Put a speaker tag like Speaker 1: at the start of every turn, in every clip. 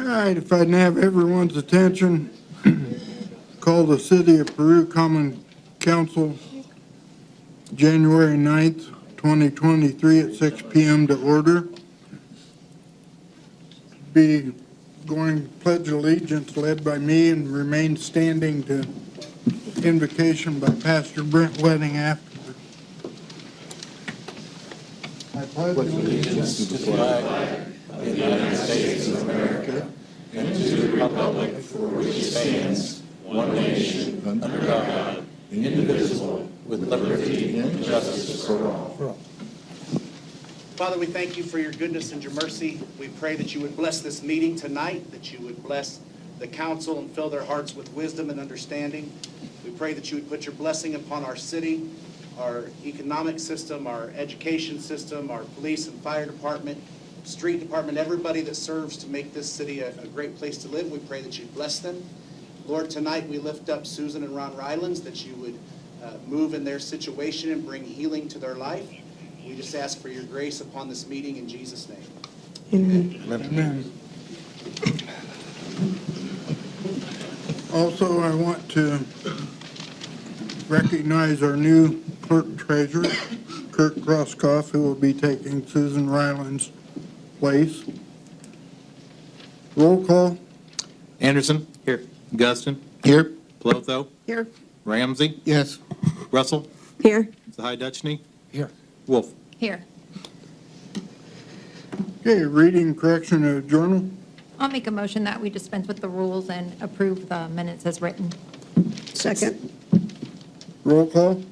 Speaker 1: All right, if I can have everyone's attention, call the City of Peru Common Council January 9th, 2023 at 6 p.m. to order. Be going pledge allegiance led by me and remain standing to invocation by Pastor Brent Wedding afterward. I pledge allegiance
Speaker 2: to the flag of the United States of America and to the republic for which it stands, one nation, under God, indivisible, with liberty and justice for all.
Speaker 3: Father, we thank you for your goodness and your mercy. We pray that you would bless this meeting tonight, that you would bless the council and fill their hearts with wisdom and understanding. We pray that you would put your blessing upon our city, our economic system, our education system, our police and fire department, street department, everybody that serves to make this city a great place to live. We pray that you bless them. Lord, tonight we lift up Susan and Ron Rylands, that you would move in their situation and bring healing to their life. We just ask for your grace upon this meeting in Jesus' name.
Speaker 1: Amen. Amen. Also, I want to recognize our new clerk treasurer, Kirk Groskoff, who will be taking Susan Ryland's place. Roll call.
Speaker 4: Anderson.
Speaker 2: Here.
Speaker 4: Guston.
Speaker 2: Here.
Speaker 4: Plotho.
Speaker 5: Here.
Speaker 4: Ramsey.
Speaker 2: Yes.
Speaker 4: Russell.
Speaker 5: Here.
Speaker 4: Zahai-Dutchney.
Speaker 2: Here.
Speaker 4: Wolf.
Speaker 6: Here.
Speaker 1: Okay, reading correction of journal.
Speaker 6: I'll make a motion that we dispense with the rules and approve the minutes as written.
Speaker 5: Second.
Speaker 1: Roll call.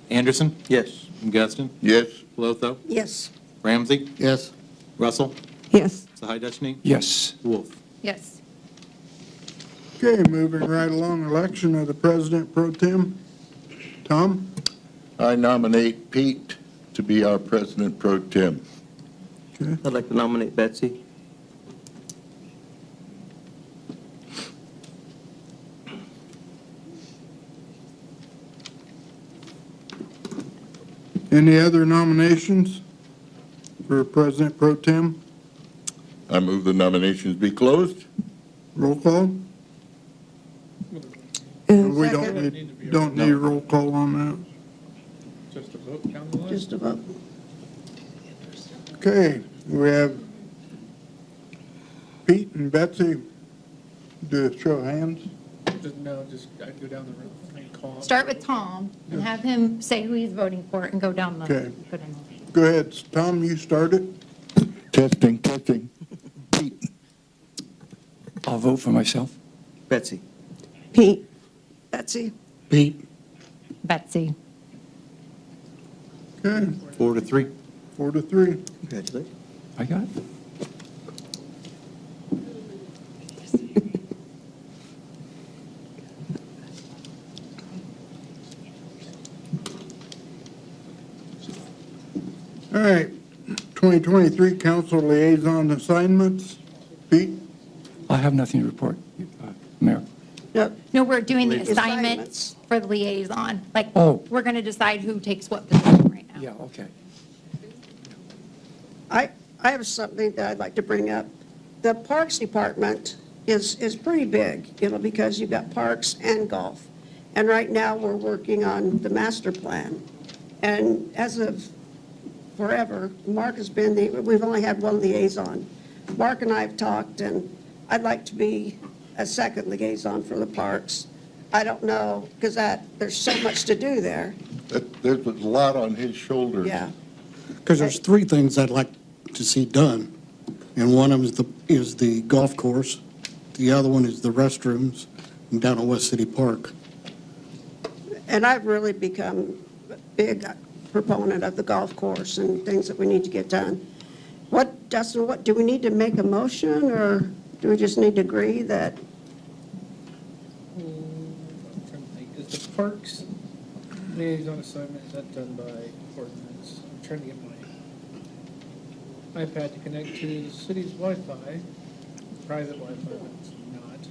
Speaker 4: Anderson.
Speaker 2: Yes.
Speaker 4: Guston.
Speaker 2: Yes.
Speaker 4: Plotho.
Speaker 5: Yes.
Speaker 4: Ramsey.
Speaker 2: Yes.
Speaker 4: Russell.
Speaker 5: Yes.
Speaker 4: Zahai-Dutchney.
Speaker 2: Yes.
Speaker 4: Wolf.
Speaker 6: Yes.
Speaker 1: Okay, moving right along, election of the President Pro Tem. Tom?
Speaker 7: I nominate Pete to be our President Pro Tem.
Speaker 1: Okay.
Speaker 8: I'd like to nominate Betsy.
Speaker 1: Any other nominations for President Pro Tem?
Speaker 7: I move the nominations be closed.
Speaker 1: Roll call? We don't need roll call on that.
Speaker 2: Just a vote, count
Speaker 5: Just a vote.
Speaker 1: Okay, we have Pete and Betsy. Do a show of hands.
Speaker 2: No, just I'd go down the road and call.
Speaker 6: Start with Tom and have him say who he's voting for and go down the.
Speaker 1: Okay.
Speaker 6: Go down the-
Speaker 1: Go ahead, Tom, you start it.
Speaker 7: Testing. Pete.
Speaker 2: I'll vote for myself.
Speaker 8: Betsy.
Speaker 5: Pete. Betsy.
Speaker 7: Pete.
Speaker 6: Betsy.
Speaker 1: Okay,
Speaker 4: 4-3.
Speaker 1: 4-3.
Speaker 8: Congratulations.
Speaker 2: I got it.
Speaker 1: All right, 2023 Council Liaison Assignments. Pete?
Speaker 2: I have nothing to report, Mayor.
Speaker 5: No.
Speaker 6: No, we're doing the
Speaker 5: Assignments.
Speaker 6: assignments for the liaison. Like,
Speaker 2: Oh.
Speaker 6: we're going to decide who takes what position right now.
Speaker 2: Yeah, okay.
Speaker 5: I have something that I'd like to bring up. The Parks Department is pretty big, because you've got parks and golf. And right now, we're working on the master plan. And as of forever, Mark has been we've only had one liaison. Mark and I have talked, and I'd like to be a second liaison for the parks. I don't know, because there's so much to do there.
Speaker 7: There's a lot on his shoulders.
Speaker 5: Yeah.
Speaker 9: Because there's three things I'd like to see done, and one of them is the golf course, the other one is the restrooms down at West City Park.
Speaker 5: And I've really become a big proponent of the golf course and things that we need to get done. Dustin, do we need to make a motion, or do we just need to agree that?
Speaker 10: I'm trying to think. Is the parks liaison assignment, is that done by ordinance? I'm trying to get my iPad to connect to the city's Wi-Fi, private Wi-Fi, but it's not.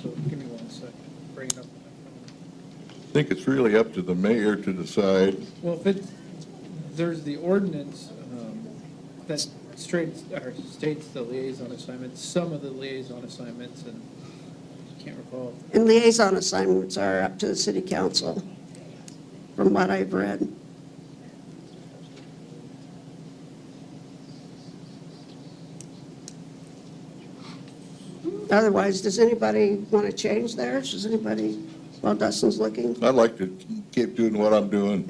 Speaker 10: So give me 1 second, bring it up on my phone.
Speaker 7: I think it's really up to the mayor to decide.
Speaker 10: Well, there's the ordinance that states the liaison assignments, some of the liaison assignments, and I can't recall.
Speaker 5: And liaison assignments are up to the city council, from what I've read. Otherwise, does anybody want to change theirs? Does anybody, while Dustin's looking?
Speaker 7: I'd like to keep doing what I'm doing,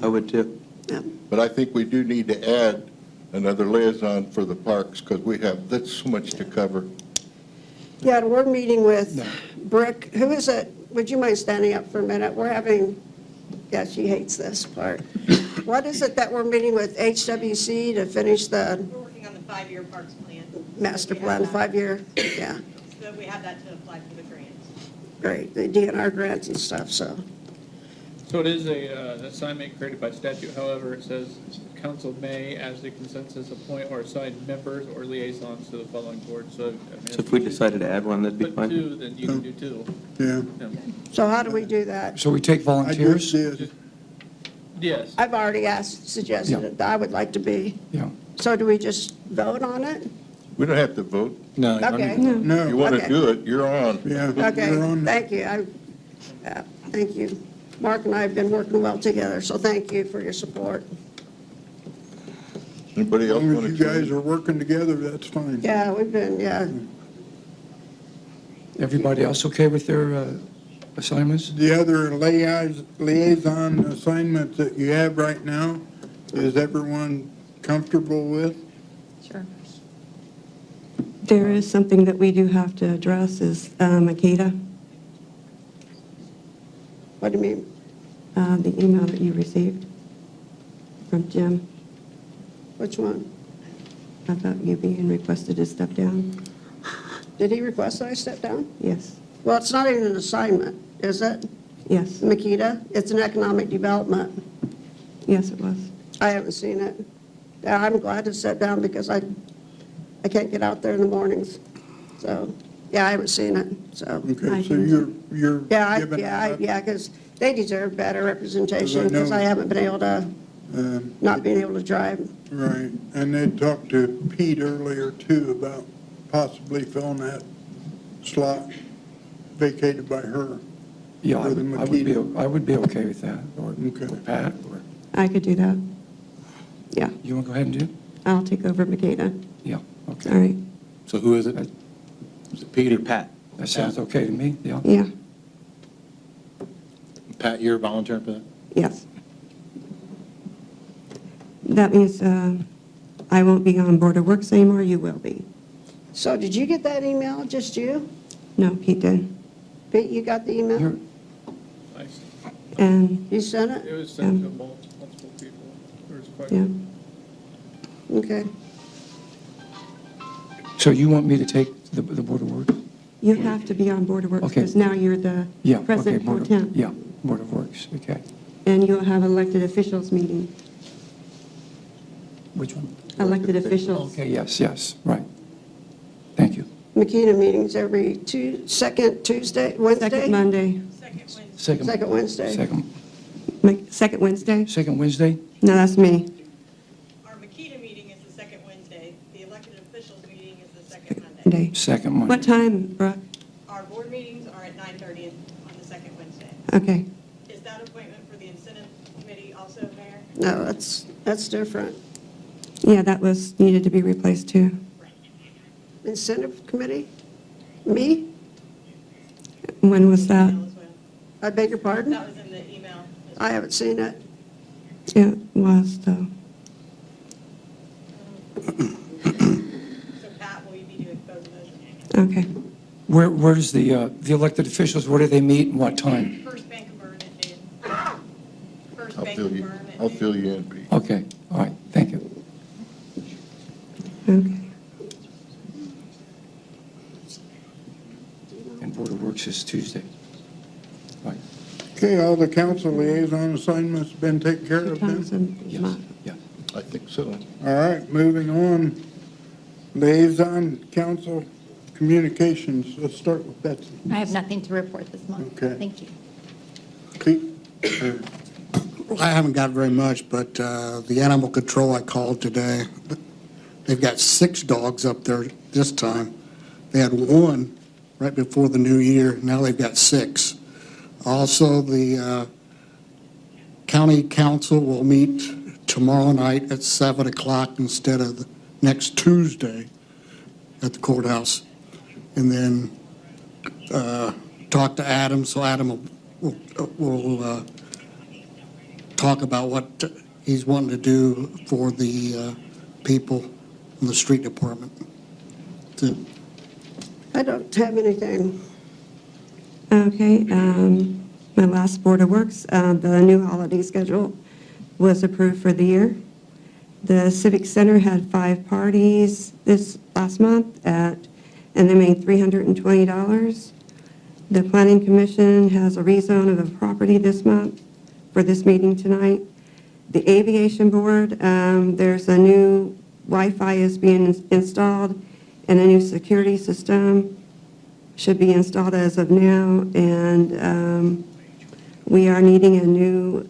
Speaker 8: I would too.
Speaker 5: Yeah.
Speaker 7: but I think we do need to add another liaison for the parks because we have, that's so much to cover.
Speaker 5: Yeah, and we're meeting with Brooke, who is it? Would you mind standing up for a minute? We're having, yeah, she hates this part. What is it that we're meeting with HWC to finish the
Speaker 11: We're working on the 5-year parks plan.
Speaker 5: master
Speaker 11: We have
Speaker 5: plan,
Speaker 11: that.
Speaker 5: 5-year? Yeah,
Speaker 11: So we have that to apply for the grants.
Speaker 5: great, the DNR grants and stuff, so.
Speaker 10: So it is a assignment created by statute. However, it says council may, as the consensus, appoint or assign members or liaisons to the following board. So, I mean,
Speaker 8: So if we decided to add one, that'd be
Speaker 10: put
Speaker 8: fine.
Speaker 10: two, then you can do two.
Speaker 1: Yeah.
Speaker 10: Yeah.
Speaker 5: So how do we do that?
Speaker 12: So we take
Speaker 1: I
Speaker 12: volunteers?
Speaker 1: just did.
Speaker 10: Yes.
Speaker 5: I've already suggested it, I would like to be.
Speaker 12: Yeah.
Speaker 5: So do we just vote on it?
Speaker 7: We don't have to vote.
Speaker 4: No. you don't
Speaker 5: Okay.
Speaker 4: need-
Speaker 7: If you
Speaker 1: No,
Speaker 7: want to
Speaker 5: Okay.
Speaker 7: do it, you're on.
Speaker 1: yeah.
Speaker 5: Okay,
Speaker 1: you're on.
Speaker 5: thank you. Thank you. Mark and I have been working well together, so thank you for your support.
Speaker 7: Anybody
Speaker 1: As
Speaker 7: else
Speaker 1: long
Speaker 7: want
Speaker 1: as
Speaker 7: to
Speaker 1: you guys
Speaker 7: change?
Speaker 1: are working together, that's fine.
Speaker 5: Yeah, we've been, yeah.
Speaker 12: Everybody else okay with their assignments?
Speaker 1: The other liaison assignments that you have right now, is everyone comfortable with?
Speaker 6: Sure.
Speaker 13: There is something that we do have to address is Makita,
Speaker 5: What do you mean?
Speaker 13: the email that you received from Jim
Speaker 5: Which one?
Speaker 13: about you being requested to step down.
Speaker 5: Did he request that I step down?
Speaker 13: Yes,
Speaker 5: Well, it's not even an assignment, is it,
Speaker 13: yes,
Speaker 5: Makita? It's an economic development.
Speaker 13: yes, it was.
Speaker 5: I haven't seen it. Yeah, I'm glad to sit down because I can't get out there in the mornings. So, yeah, I haven't seen it, so.
Speaker 1: Okay,
Speaker 13: I
Speaker 1: so
Speaker 13: can-
Speaker 1: you're
Speaker 5: Yeah,
Speaker 1: giving it up?
Speaker 5: yeah, because they deserve better representation
Speaker 1: Because I
Speaker 5: because
Speaker 1: know-
Speaker 5: I haven't been able to, not being able to drive.
Speaker 1: Right, and they talked to Pete earlier too about possibly filling that slot vacated by her.
Speaker 12: Yeah, I
Speaker 1: For the
Speaker 12: would be okay with that, or
Speaker 1: Okay.
Speaker 12: or Pat, or,
Speaker 13: I could do that. Yeah,
Speaker 12: you want to go ahead and do it?
Speaker 13: I'll take over Makita.
Speaker 12: Yeah,
Speaker 13: All
Speaker 12: okay.
Speaker 13: right,
Speaker 4: So who is it? Is it Pete or Pat?
Speaker 12: That sounds okay to me, yeah.
Speaker 13: yeah,
Speaker 4: Pat, you're volunteering for that?
Speaker 13: yes. That means I won't be on Board of Works anymore, you will be.
Speaker 5: So did you get that email, just you?
Speaker 13: No, Pete did.
Speaker 5: Pete, you got the email?
Speaker 12: You're-
Speaker 10: Nice.
Speaker 13: And,
Speaker 5: You sent
Speaker 10: It
Speaker 5: it?
Speaker 10: was sent to multiple people. There was quite
Speaker 13: yeah,
Speaker 5: Okay.
Speaker 12: So you want me to take the Board of Works?
Speaker 13: you have to be on Board of Works
Speaker 12: Okay.
Speaker 13: because now you're the
Speaker 12: Yeah, okay.
Speaker 13: president pro
Speaker 12: Board of-
Speaker 13: temp.
Speaker 12: Yeah, Board of Works, okay.
Speaker 13: And you'll have elected officials meeting,
Speaker 12: Which one?
Speaker 13: elected officials.
Speaker 12: Okay, yes, right. Thank you.
Speaker 5: Makita meetings every second Tuesday, Wednesday?
Speaker 13: Second Monday,
Speaker 11: Second Wednesday.
Speaker 5: Second Wednesday.
Speaker 13: second Wednesday?
Speaker 12: Second Wednesday?
Speaker 13: No, that's me.
Speaker 11: Our Makita meeting is the second Wednesday. The elected officials meeting is the second Monday.
Speaker 13: Monday.
Speaker 12: Second Monday.
Speaker 13: What time, Brooke?
Speaker 11: Our board meetings are at 9:30 on the second Wednesday.
Speaker 13: Okay,
Speaker 11: Is that appointment for the incentive committee also, Mayor?
Speaker 5: No, that's different.
Speaker 13: yeah, that was, needed to be replaced too.
Speaker 5: Incentive committee? Me?
Speaker 13: When was that?
Speaker 11: Email as well.
Speaker 5: I beg your pardon?
Speaker 11: That was in the email. as well.
Speaker 5: I haven't seen it.
Speaker 13: It was, though.
Speaker 11: So Pat, will you be doing both of those?
Speaker 13: Okay,
Speaker 12: Where's the elected officials, where do they meet and what time?
Speaker 11: First Bank of Bern at noon. First
Speaker 7: I'll
Speaker 11: Bank
Speaker 7: fill
Speaker 11: of
Speaker 7: you,
Speaker 11: Bern at
Speaker 7: I'll
Speaker 11: noon.
Speaker 7: fill you in, Pete.
Speaker 12: Okay, all right, thank you.
Speaker 13: okay.
Speaker 12: And Board of Works is Tuesday. Right,
Speaker 1: Okay, all the council liaison assignments been taken care
Speaker 13: Two
Speaker 1: of then?
Speaker 13: times a
Speaker 12: yes,
Speaker 13: month.
Speaker 12: yeah.
Speaker 7: I think so.
Speaker 1: All right, moving on. Liaison council communications, let's start with Betsy.
Speaker 6: I have nothing to report this month.
Speaker 1: Okay.
Speaker 6: Thank you.
Speaker 1: Pete?
Speaker 9: I haven't got very much, but the animal control I called today, they've got 6 dogs up there this time. They had 1 right before the new year, now they've got 6. Also, the county council will meet tomorrow night at 7 o'clock instead of next Tuesday at the courthouse. And then talk to Adam, so Adam will talk about what he's wanting to do for the people in the street department.
Speaker 5: I don't have anything.
Speaker 13: Okay, my last Board of Works, the new holiday schedule was approved for the year. The Civic Center had 5 parties this last month and they made $320. The Planning Commission has a rezone of a property this month for this meeting tonight. The Aviation Board, there's a new Wi-Fi is being installed and a new security system should be installed as of now, and we are needing a new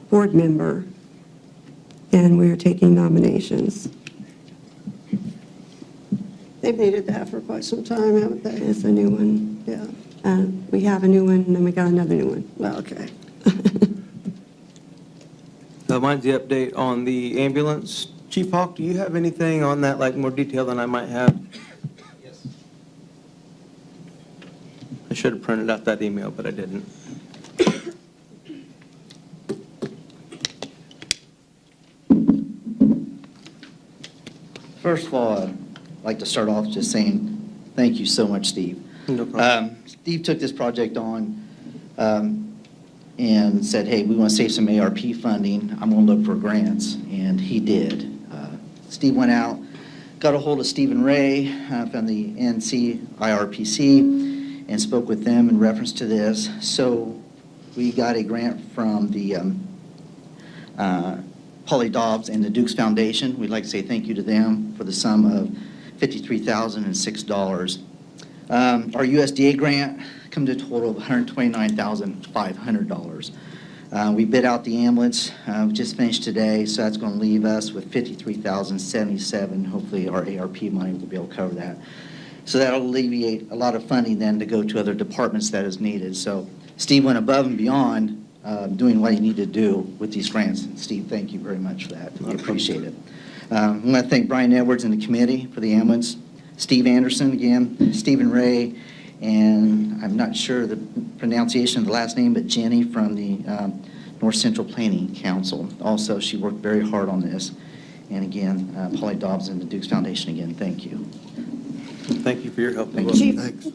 Speaker 13: board member, and we are taking nominations.
Speaker 5: They've needed that for quite some time, haven't they?
Speaker 13: It's a new one.
Speaker 5: Yeah.
Speaker 13: We have a new one, and then we got another new one.
Speaker 5: Well, okay.
Speaker 8: Mine's the update on the ambulance. Chief Hawk, do you have anything on that, like more detail than I might have?
Speaker 3: Yes.
Speaker 8: I should have printed out that email, but I didn't.
Speaker 14: First of all, I'd like to start off just saying thank you so much, Steve.
Speaker 8: No problem.
Speaker 14: Steve took this project on and said, hey, we want to save some ARP funding. I'm going to look for grants, and he did. Steve went out, got a hold of Stephen Ray from the NC IRPC and spoke with them in reference to this. So we got a grant from the Polly Dobbs and the Dukes Foundation. We'd like to say thank you to them for the sum of $53,006. Our USDA grant come to a total of $129,500. We bid out the ambulance, we just finished today, so that's going to leave us with $53,077. Hopefully our ARP money will be able to cover that. So that'll alleviate a lot of funding then to go to other departments that is needed. So Steve went above and beyond doing what he needed to do with these grants. And Steve, thank you very much for that. We appreciate it. I want to thank Brian Edwards and the committee for the ambulance. Steve Anderson again, Stephen Ray, and I'm not sure the pronunciation of the last name, but Jenny from the North Central Planning Council. Also, she worked very hard on this. And again, Polly Dobbs and the Dukes Foundation, again, thank you.
Speaker 8: Thank you for your help.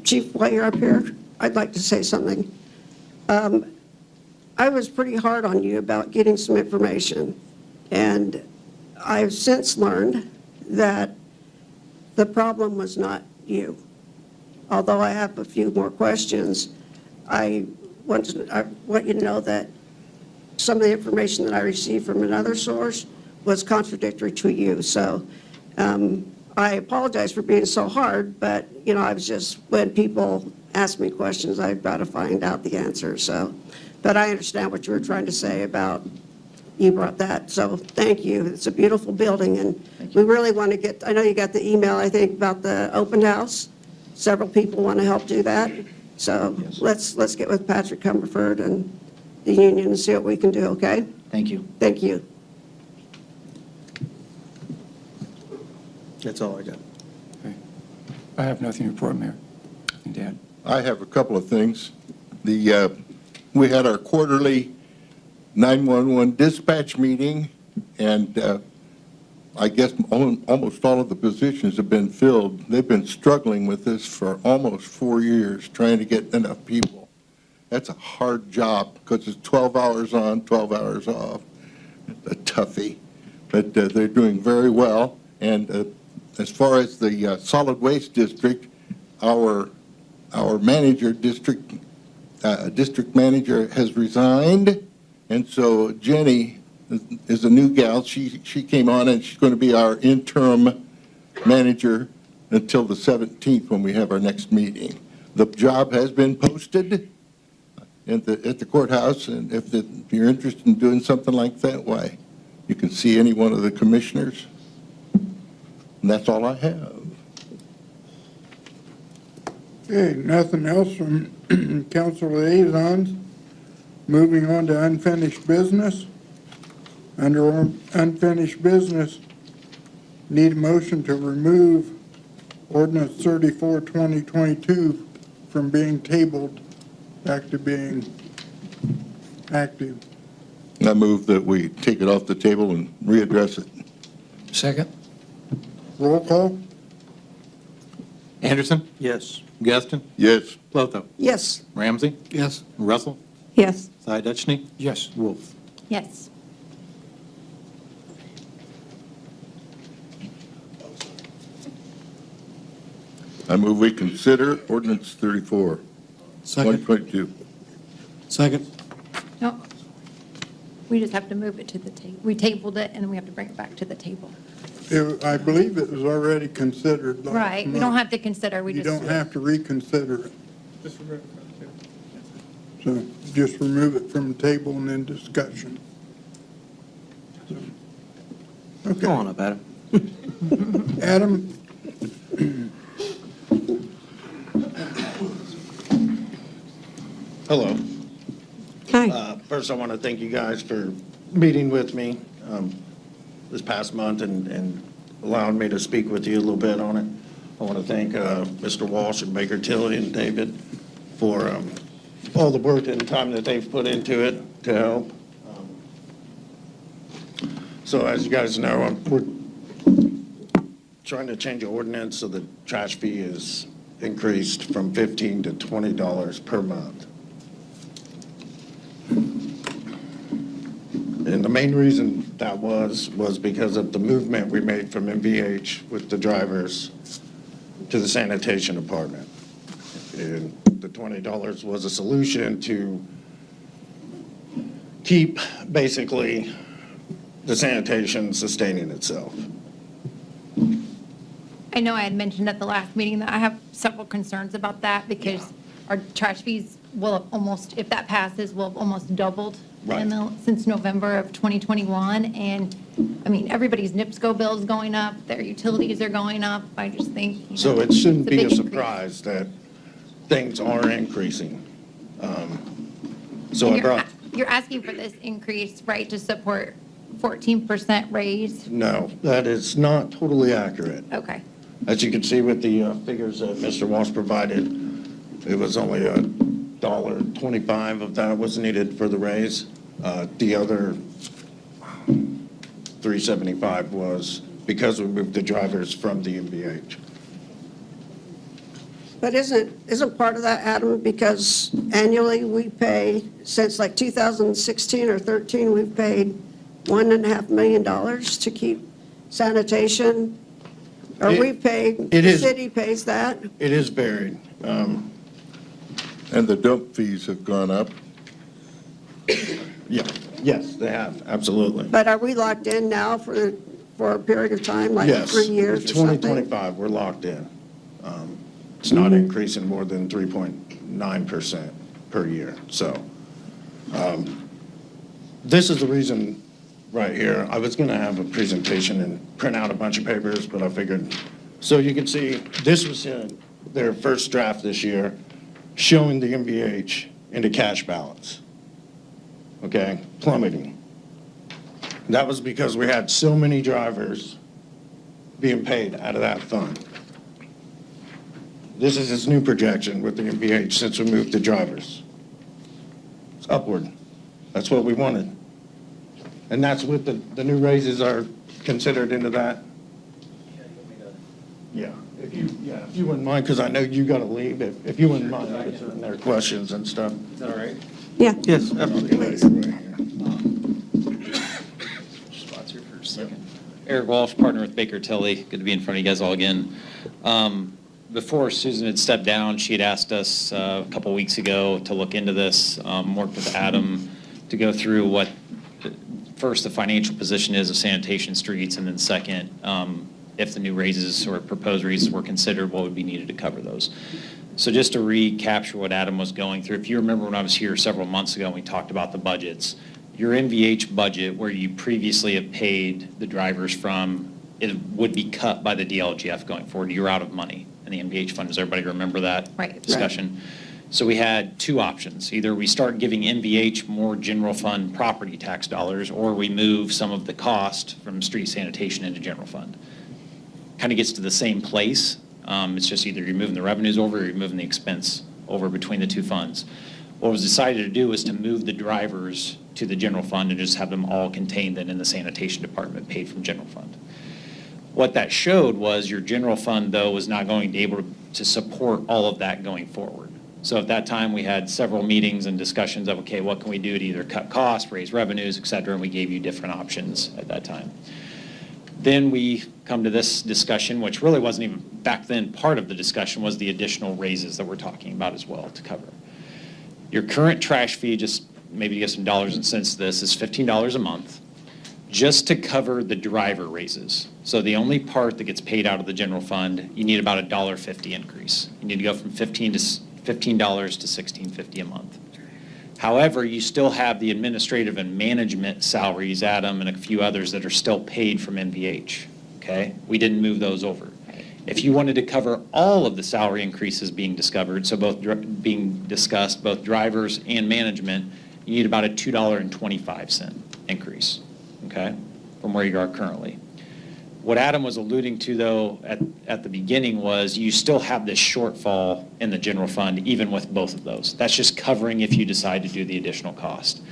Speaker 5: Chief, while you're up here, I'd like to say something. I was pretty hard on you about getting some information, and I've since learned that the problem was not you. Although I have a few more questions, I want you to know that some of the information that I received from another source was contradictory to you. So I apologize for being so hard, but, you know, I was just, when people ask me questions, I've got to find out the answer. So, but I understand what you were trying to say about, you brought that. So thank you. It's a beautiful building, and we really want to get, I know you got the email, I think, about the open house. Several people want to help do that. So let's get with Patrick Cumberford and the union and see what we can do, okay?
Speaker 14: Thank you.
Speaker 5: Thank you.
Speaker 8: That's all I got.
Speaker 12: I have nothing to report, Mayor and Dan.
Speaker 7: I have a couple of things. We had our quarterly 911 dispatch meeting, and I guess almost all of the positions have been filled. They've been struggling with this for almost 4 years, trying to get enough people. That's a hard job because it's 12 hours on, 12 hours off. A toughie, but they're doing very well. And as far as the solid waste district, our manager, district manager has resigned, and so Jenny is a new gal. She came on, and she's going to be our interim manager until the 17th when we have our next meeting. The job has been posted at the courthouse, and if you're interested in doing something like that, why, You can see any one of the commissioners. And that's all I have.
Speaker 1: Okay, nothing else from council liaisons. Moving on to unfinished business. Under unfinished business, need a motion to remove ordinance 34, 2022 from being tabled back to being active.
Speaker 7: I move that we take it off the table and readdress it.
Speaker 12: Second?
Speaker 1: Roll call?
Speaker 4: Anderson?
Speaker 8: Yes.
Speaker 4: Gaston?
Speaker 7: Yes.
Speaker 4: Lotho?
Speaker 5: Yes.
Speaker 4: Ramsey?
Speaker 9: Yes.
Speaker 4: Russell?
Speaker 13: Yes.
Speaker 4: Dutchney?
Speaker 12: Yes.
Speaker 4: Wolf?
Speaker 6: Yes.
Speaker 7: I move we consider ordinance 34,
Speaker 9: Second.
Speaker 7: 2022.
Speaker 9: Second.
Speaker 6: No, we just have to move it to the table. We tabled it, and then we have to bring it back to the table.
Speaker 1: I believe it was already considered last
Speaker 6: Right, we
Speaker 1: month.
Speaker 6: don't have to consider, we
Speaker 1: You
Speaker 6: just.
Speaker 1: don't have to reconsider it.
Speaker 10: Just remember that, too.
Speaker 1: So just remove it from the table and then discussion. So,
Speaker 8: Come
Speaker 1: okay,
Speaker 8: on up, Adam.
Speaker 1: Adam,
Speaker 2: Hello.
Speaker 13: Hi.
Speaker 2: First, I want to thank you guys for meeting with me this past month and allowing me to speak with you a little bit on it. I want to thank Mr. Walsh and Baker Tilly and David for all the work and time that they've put into it to help. So as you guys know, we're trying to change the ordinance so the trash fee is increased from $15 to $20 per month. And the main reason that was because of the movement we made from MVH with the drivers to the sanitation department. And the $20 was a solution to keep basically the sanitation sustaining itself.
Speaker 6: I know I had mentioned at the last meeting that I have several concerns about that because our trash fees will have almost, if that passes, will have almost doubled
Speaker 2: Right.
Speaker 6: since November of 2021. And, I mean, everybody's NIPSCO bill is going up, their utilities are going up. I just think, you know,
Speaker 2: So it shouldn't
Speaker 6: it's
Speaker 2: be a
Speaker 6: big increase.
Speaker 2: surprise that things are increasing. So
Speaker 6: And
Speaker 2: I brought,
Speaker 6: you're asking for this increase, right, to support 14% raise?
Speaker 2: no, that is not totally accurate.
Speaker 6: Okay.
Speaker 2: As you can see with the figures that Mr. Walsh provided, it was only $1.25 of that was needed for the raise. The other $3.75 was because we moved the drivers from the MVH.
Speaker 5: But isn't part of that, Adam, because annually we pay, since like 2016 or 13, we've paid $1.5 million to keep sanitation? Or we paid,
Speaker 2: it
Speaker 5: the
Speaker 2: is-
Speaker 5: city pays that?
Speaker 2: It is varied.
Speaker 7: And the dump fees have gone up.
Speaker 2: Yeah, yes, they have, absolutely.
Speaker 5: But are we locked in now for a period of time, like
Speaker 2: Yes.
Speaker 5: 3 years or something?
Speaker 2: 2025, we're locked in. It's not increasing more than 3.9% per year. So this is the reason right here. I was going to have a presentation and print out a bunch of papers, but I figured, so you can see, this was in their first draft this year, showing the MVH into cash balance, okay, plummeting. That was because we had so many drivers being paid out of that fund. This is its new projection with the MVH since we moved the drivers. It's upward. That's what we wanted. And that's what the new raises are considered into that. Yeah, if you wouldn't mind, because I know you got to leave, if you wouldn't mind answering their questions and stuff.
Speaker 4: Is that all right?
Speaker 13: Yeah.
Speaker 2: Yes, absolutely.
Speaker 15: Spots here for a second. Eric Walsh, partner with Baker Tilly. Good to be in front of you guys all again. Before Susan had stepped down, she had asked us a couple weeks ago to look into this, worked with Adam to go through what, first, the financial position is of sanitation streets, and then second, if the new raises or proposed raises were considered, what would be needed to cover those. So just to recapture what Adam was going through, if you remember when I was here several months ago and we talked about the budgets, your NVH budget, where you previously have paid the drivers from, it would be cut by the DLGF going forward. You're out of money in the NVH fund. Does everybody remember that discussion? So we had two options. Either we start giving NVH more general fund property tax dollars, or we move some of the cost from street sanitation into general fund. Kind of gets to the same place. It's just either you're moving the revenues over or you're moving the expense over between the two funds. What was decided to do was to move the drivers to the general fund and just have them all contained then in the sanitation department paid from general fund. What that showed was your general fund, though, was not going to be able to support all of that going forward. So at that time, we had several meetings and discussions of, okay, what can we do to either cut costs, raise revenues, et cetera, and we gave you different options at that time. Then we come to this discussion, which really wasn't even back then part of the discussion, was the additional raises that we're talking about as well to cover. Your current trash fee, just maybe to get some dollars and cents to this, is $15 a month just to cover the driver raises. So the only part that gets paid out of the general fund, you need about a $1.50 increase. You need to go from $15 to $16.50 a month. However, you still have the administrative and management salaries, Adam, and a few others that are still paid from NVH, okay? We didn't move those over. If you wanted to cover all of the salary increases being discovered, so both being discussed, both drivers and management, you need about a $2.25 increase, okay, from where you are currently. What Adam was alluding to, though, at the beginning was you still have this shortfall in the general fund, even with both of those. That's just covering if you decide to do the additional cost.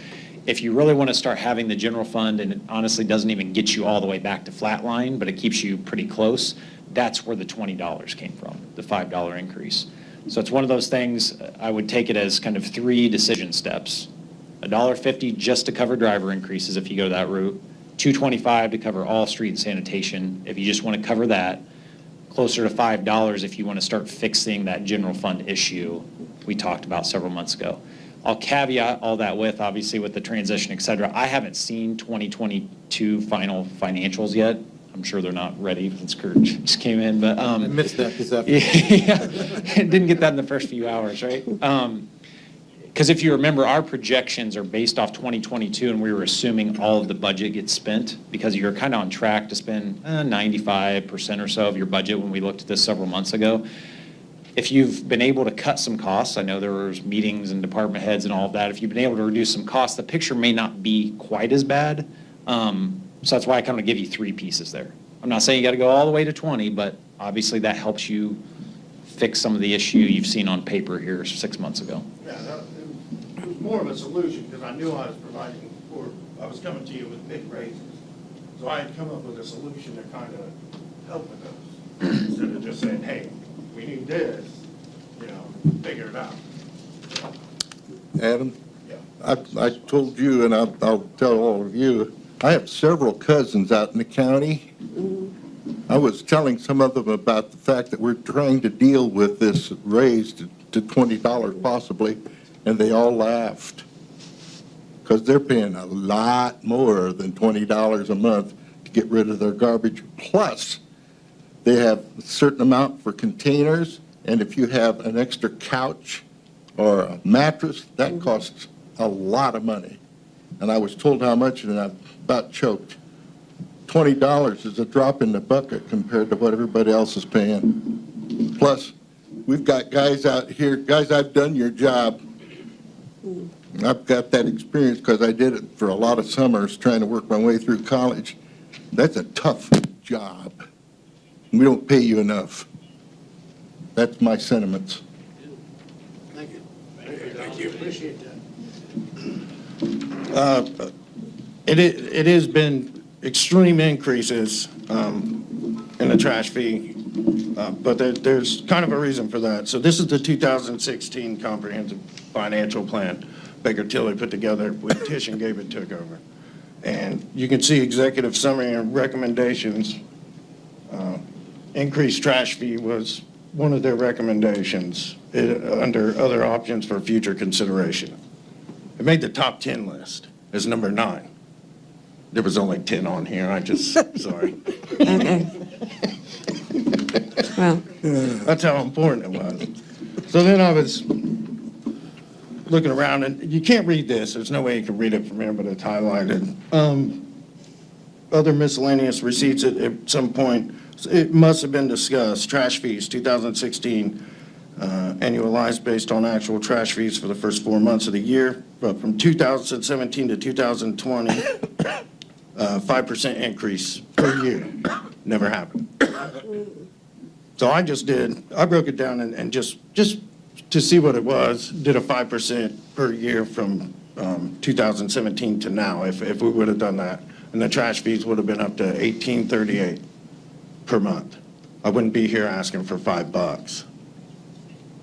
Speaker 15: If you really want to start having the general fund, and it honestly doesn't even get you all the way back to flat line, but it keeps you pretty close, that's where the $20 came from, the $5 increase. So it's one of those things, I would take it as kind of 3 decision steps. $1.50 just to cover driver increases if you go that route. $2.25 to cover all street and sanitation if you just want to cover that. Closer to $5 if you want to start fixing that general fund issue we talked about several months ago. I'll caveat all that with, obviously, with the transition, et cetera. I haven't seen 2022 final financials yet. I'm sure they're not ready since Kurt just came in, but
Speaker 4: I missed that this afternoon.
Speaker 15: yeah, didn't get that in the first few hours, right? Because if you remember, our projections are based off 2022, and we were assuming all of the budget gets spent because you're kind of on track to spend 95% or so of your budget when we looked at this several months ago. If you've been able to cut some costs, I know there was meetings and department heads and all of that. If you've been able to reduce some costs, the picture may not be quite as bad. So that's why I kind of give you 3 pieces there. I'm not saying you got to go all the way to 20, but obviously that helps you fix some of the issue you've seen on paper here 6 months ago.
Speaker 16: Yeah, it was more of a solution because I knew I was providing for, I was coming to you with big raises. So I had come up with a solution to kind of help with those instead of just saying, hey, we need this, you know, figure it out.
Speaker 7: Adam?
Speaker 16: Yeah.
Speaker 7: I told you, and I'll tell all of you, I have several cousins out in the county. I was telling some of them about the fact that we're trying to deal with this raise to $20 possibly, and they all laughed. Because they're paying a lot more than $20 a month to get rid of their garbage. Plus, they have a certain amount for containers, and if you have an extra couch or a mattress, that costs a lot of money. And I was told how much, and I about choked. $20 is a drop in the bucket compared to what everybody else is paying. Plus, we've got guys out here, guys, I've done your job. I've got that experience because I did it for a lot of summers trying to work my way through college. That's a tough job. We don't pay you enough. That's my sentiments.
Speaker 16: Thank you. Thank you. Appreciate that.
Speaker 2: It has been extreme increases in the trash fee, but there's kind of a reason for that. So this is the 2016 Comprehensive Financial Plan Baker Tilly put together when Tish and Gabriel took over. And you can see executive summary and recommendations. Increased trash fee was one of their recommendations under other options for future consideration. It made the top 10 list as number 9. There was only 10 on here, sorry.
Speaker 13: Okay. Well.
Speaker 2: That's how important it was. So then I was
Speaker 16: looking around, and you can't read this. There's no way you can read it from here, but it's highlighted. Other miscellaneous receipts at some point, it must have been discussed. Trash fees, 2016, annualized based on actual trash fees for the first 4 months of the year. But from 2017 to 2020, 5% increase per year. Never happened. So I broke it down and just to see what it was, did a 5% per year from 2017 to now, if we would have done that. And the trash fees would have been up to $18.38 per month. I wouldn't be here asking for $5.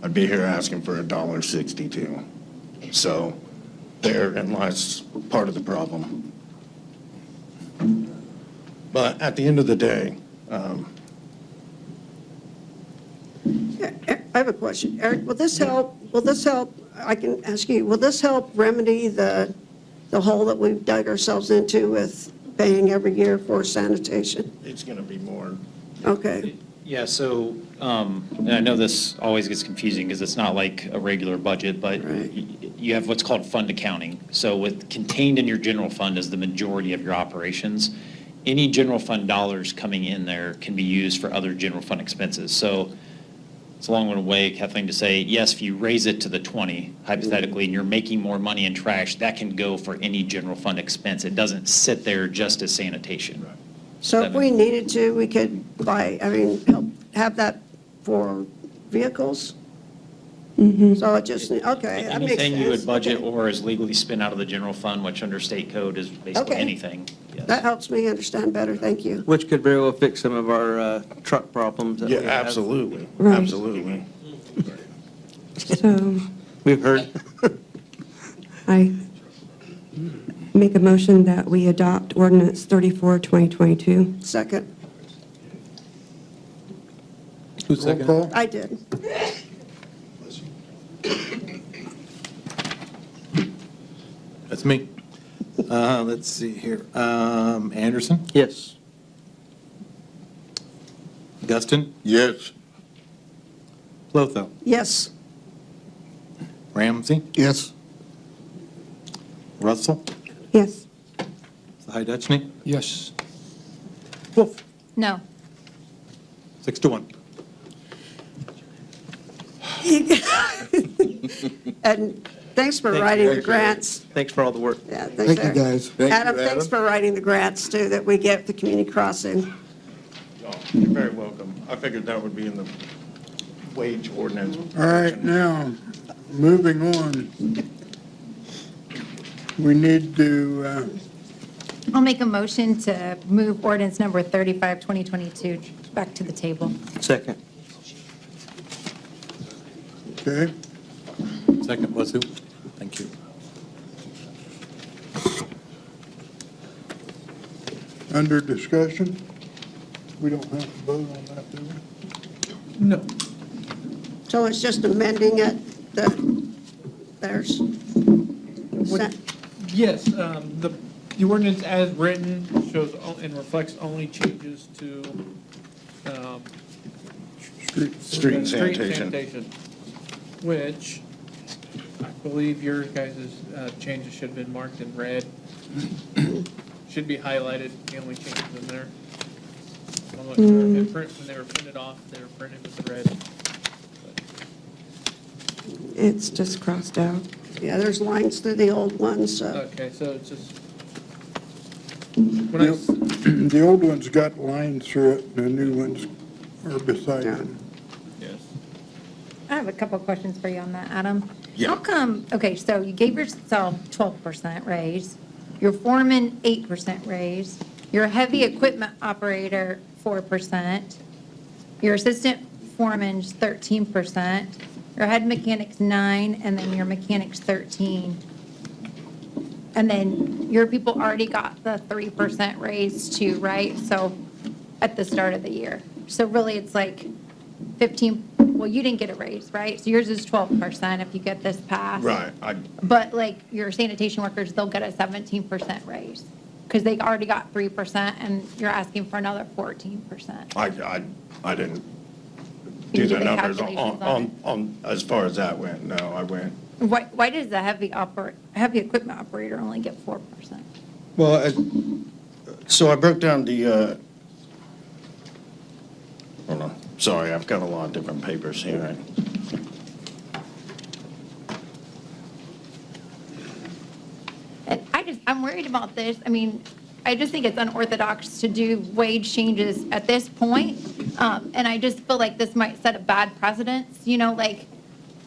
Speaker 16: I'd be here asking for $1.62. So therein lies part of the problem. But at the end of the day,
Speaker 5: I have a question. Eric, will this help, I can ask you, will this help remedy the hole that we've dug ourselves into with paying every year for sanitation?
Speaker 16: it's going to be more.
Speaker 5: Okay.
Speaker 15: Yeah, so, and I know this always gets confusing because it's not like a regular budget, but you have what's called fund accounting. So contained in your general fund is the majority of your operations. Any general fund dollars coming in there can be used for other general fund expenses. So it's a long way, Kathleen, to say, yes, if you raise it to the 20, hypothetically, and you're making more money in trash, that can go for any general fund expense. It doesn't sit there just as sanitation. Right.
Speaker 5: So if we needed to, we could help have that for vehicles? So it just, okay, that makes sense.
Speaker 15: Anything you would budget
Speaker 5: Okay.
Speaker 15: or is legally spent out of the general fund, which under state code is basically
Speaker 5: Okay.
Speaker 15: anything. Yes.
Speaker 5: That helps me understand better, thank you.
Speaker 8: Which could very well fix some of our truck problems. That
Speaker 16: Yeah,
Speaker 8: we have.
Speaker 16: absolutely.
Speaker 13: Right.
Speaker 16: Absolutely.
Speaker 13: So
Speaker 8: We've heard.
Speaker 13: I make a motion that we adopt ordinance 34, 2022.
Speaker 5: Second,
Speaker 4: Who's
Speaker 1: Roll
Speaker 4: second?
Speaker 1: call?
Speaker 5: I did.
Speaker 4: That's me. Let's see here. Anderson?
Speaker 8: Yes.
Speaker 4: Guston?
Speaker 7: Yes.
Speaker 4: Lotho?
Speaker 5: Yes.
Speaker 4: Ramsey?
Speaker 9: Yes.
Speaker 4: Russell?
Speaker 13: Yes.
Speaker 4: High-Dutchney?
Speaker 12: Yes.
Speaker 4: Wolf?
Speaker 6: No.
Speaker 4: 6-1.
Speaker 5: And thanks for
Speaker 8: Thank you.
Speaker 5: writing the grants.
Speaker 8: Thanks for all the work.
Speaker 5: Yeah,
Speaker 9: Thank you,
Speaker 5: Eric.
Speaker 9: guys.
Speaker 7: Thank you,
Speaker 5: Adam, thanks
Speaker 7: Adam.
Speaker 5: for writing the grants, too, that we get the community crossing.
Speaker 16: Oh, you're very welcome. I figured that would be in the wage ordinance.
Speaker 1: All right, now, moving on. We need to,
Speaker 6: I'll make a motion to move ordinance number 35, 2022 back to the table.
Speaker 8: Second.
Speaker 1: okay,
Speaker 4: Second was who? Thank you.
Speaker 1: under discussion. We don't have to vote on that, do we?
Speaker 10: No.
Speaker 5: So it's just amending it, there's,
Speaker 10: Yes, the ordinance as written shows and reflects only changes to
Speaker 16: Street sanitation.
Speaker 10: Which I believe your guys' changes should have been marked in red. Should be highlighted, the only changes in there. I'm not sure when they were printed off, they were printed with the red.
Speaker 13: It's just crossed out.
Speaker 5: yeah, there's lines through the old ones, so.
Speaker 10: Okay, so it's just. When I,
Speaker 1: The old one's got lines through it, and the new ones are beside it.
Speaker 10: yes.
Speaker 6: I have a couple of questions for you on that, Adam.
Speaker 16: Yeah.
Speaker 6: How come, okay, so you gave yourself 12% raise, your foreman 8% raise, your heavy equipment operator 4%, your assistant foreman's 13%, your head mechanic's 9%, and then your mechanic's 13%. And then your people already got the 3% raise too, right? So at the start of the year. So really it's like 15, well, you didn't get a raise, right? So yours is 12% if you get this passed.
Speaker 16: Right.
Speaker 6: But like your sanitation workers, they'll get a 17% raise because they already got 3% and you're asking for another 14%.
Speaker 16: I didn't
Speaker 6: You
Speaker 16: do
Speaker 6: did
Speaker 16: the
Speaker 6: the
Speaker 16: numbers
Speaker 6: calculations on
Speaker 16: on, as far as that went. No, I went
Speaker 6: Why does the heavy equipment operator only get 4%?
Speaker 16: Well, so I broke down the, hold on, sorry, I've got a lot of different papers here.
Speaker 6: And I'm worried about this. I mean, I just think it's unorthodox to do wage changes at this point. And I just feel like this might set a bad precedence, like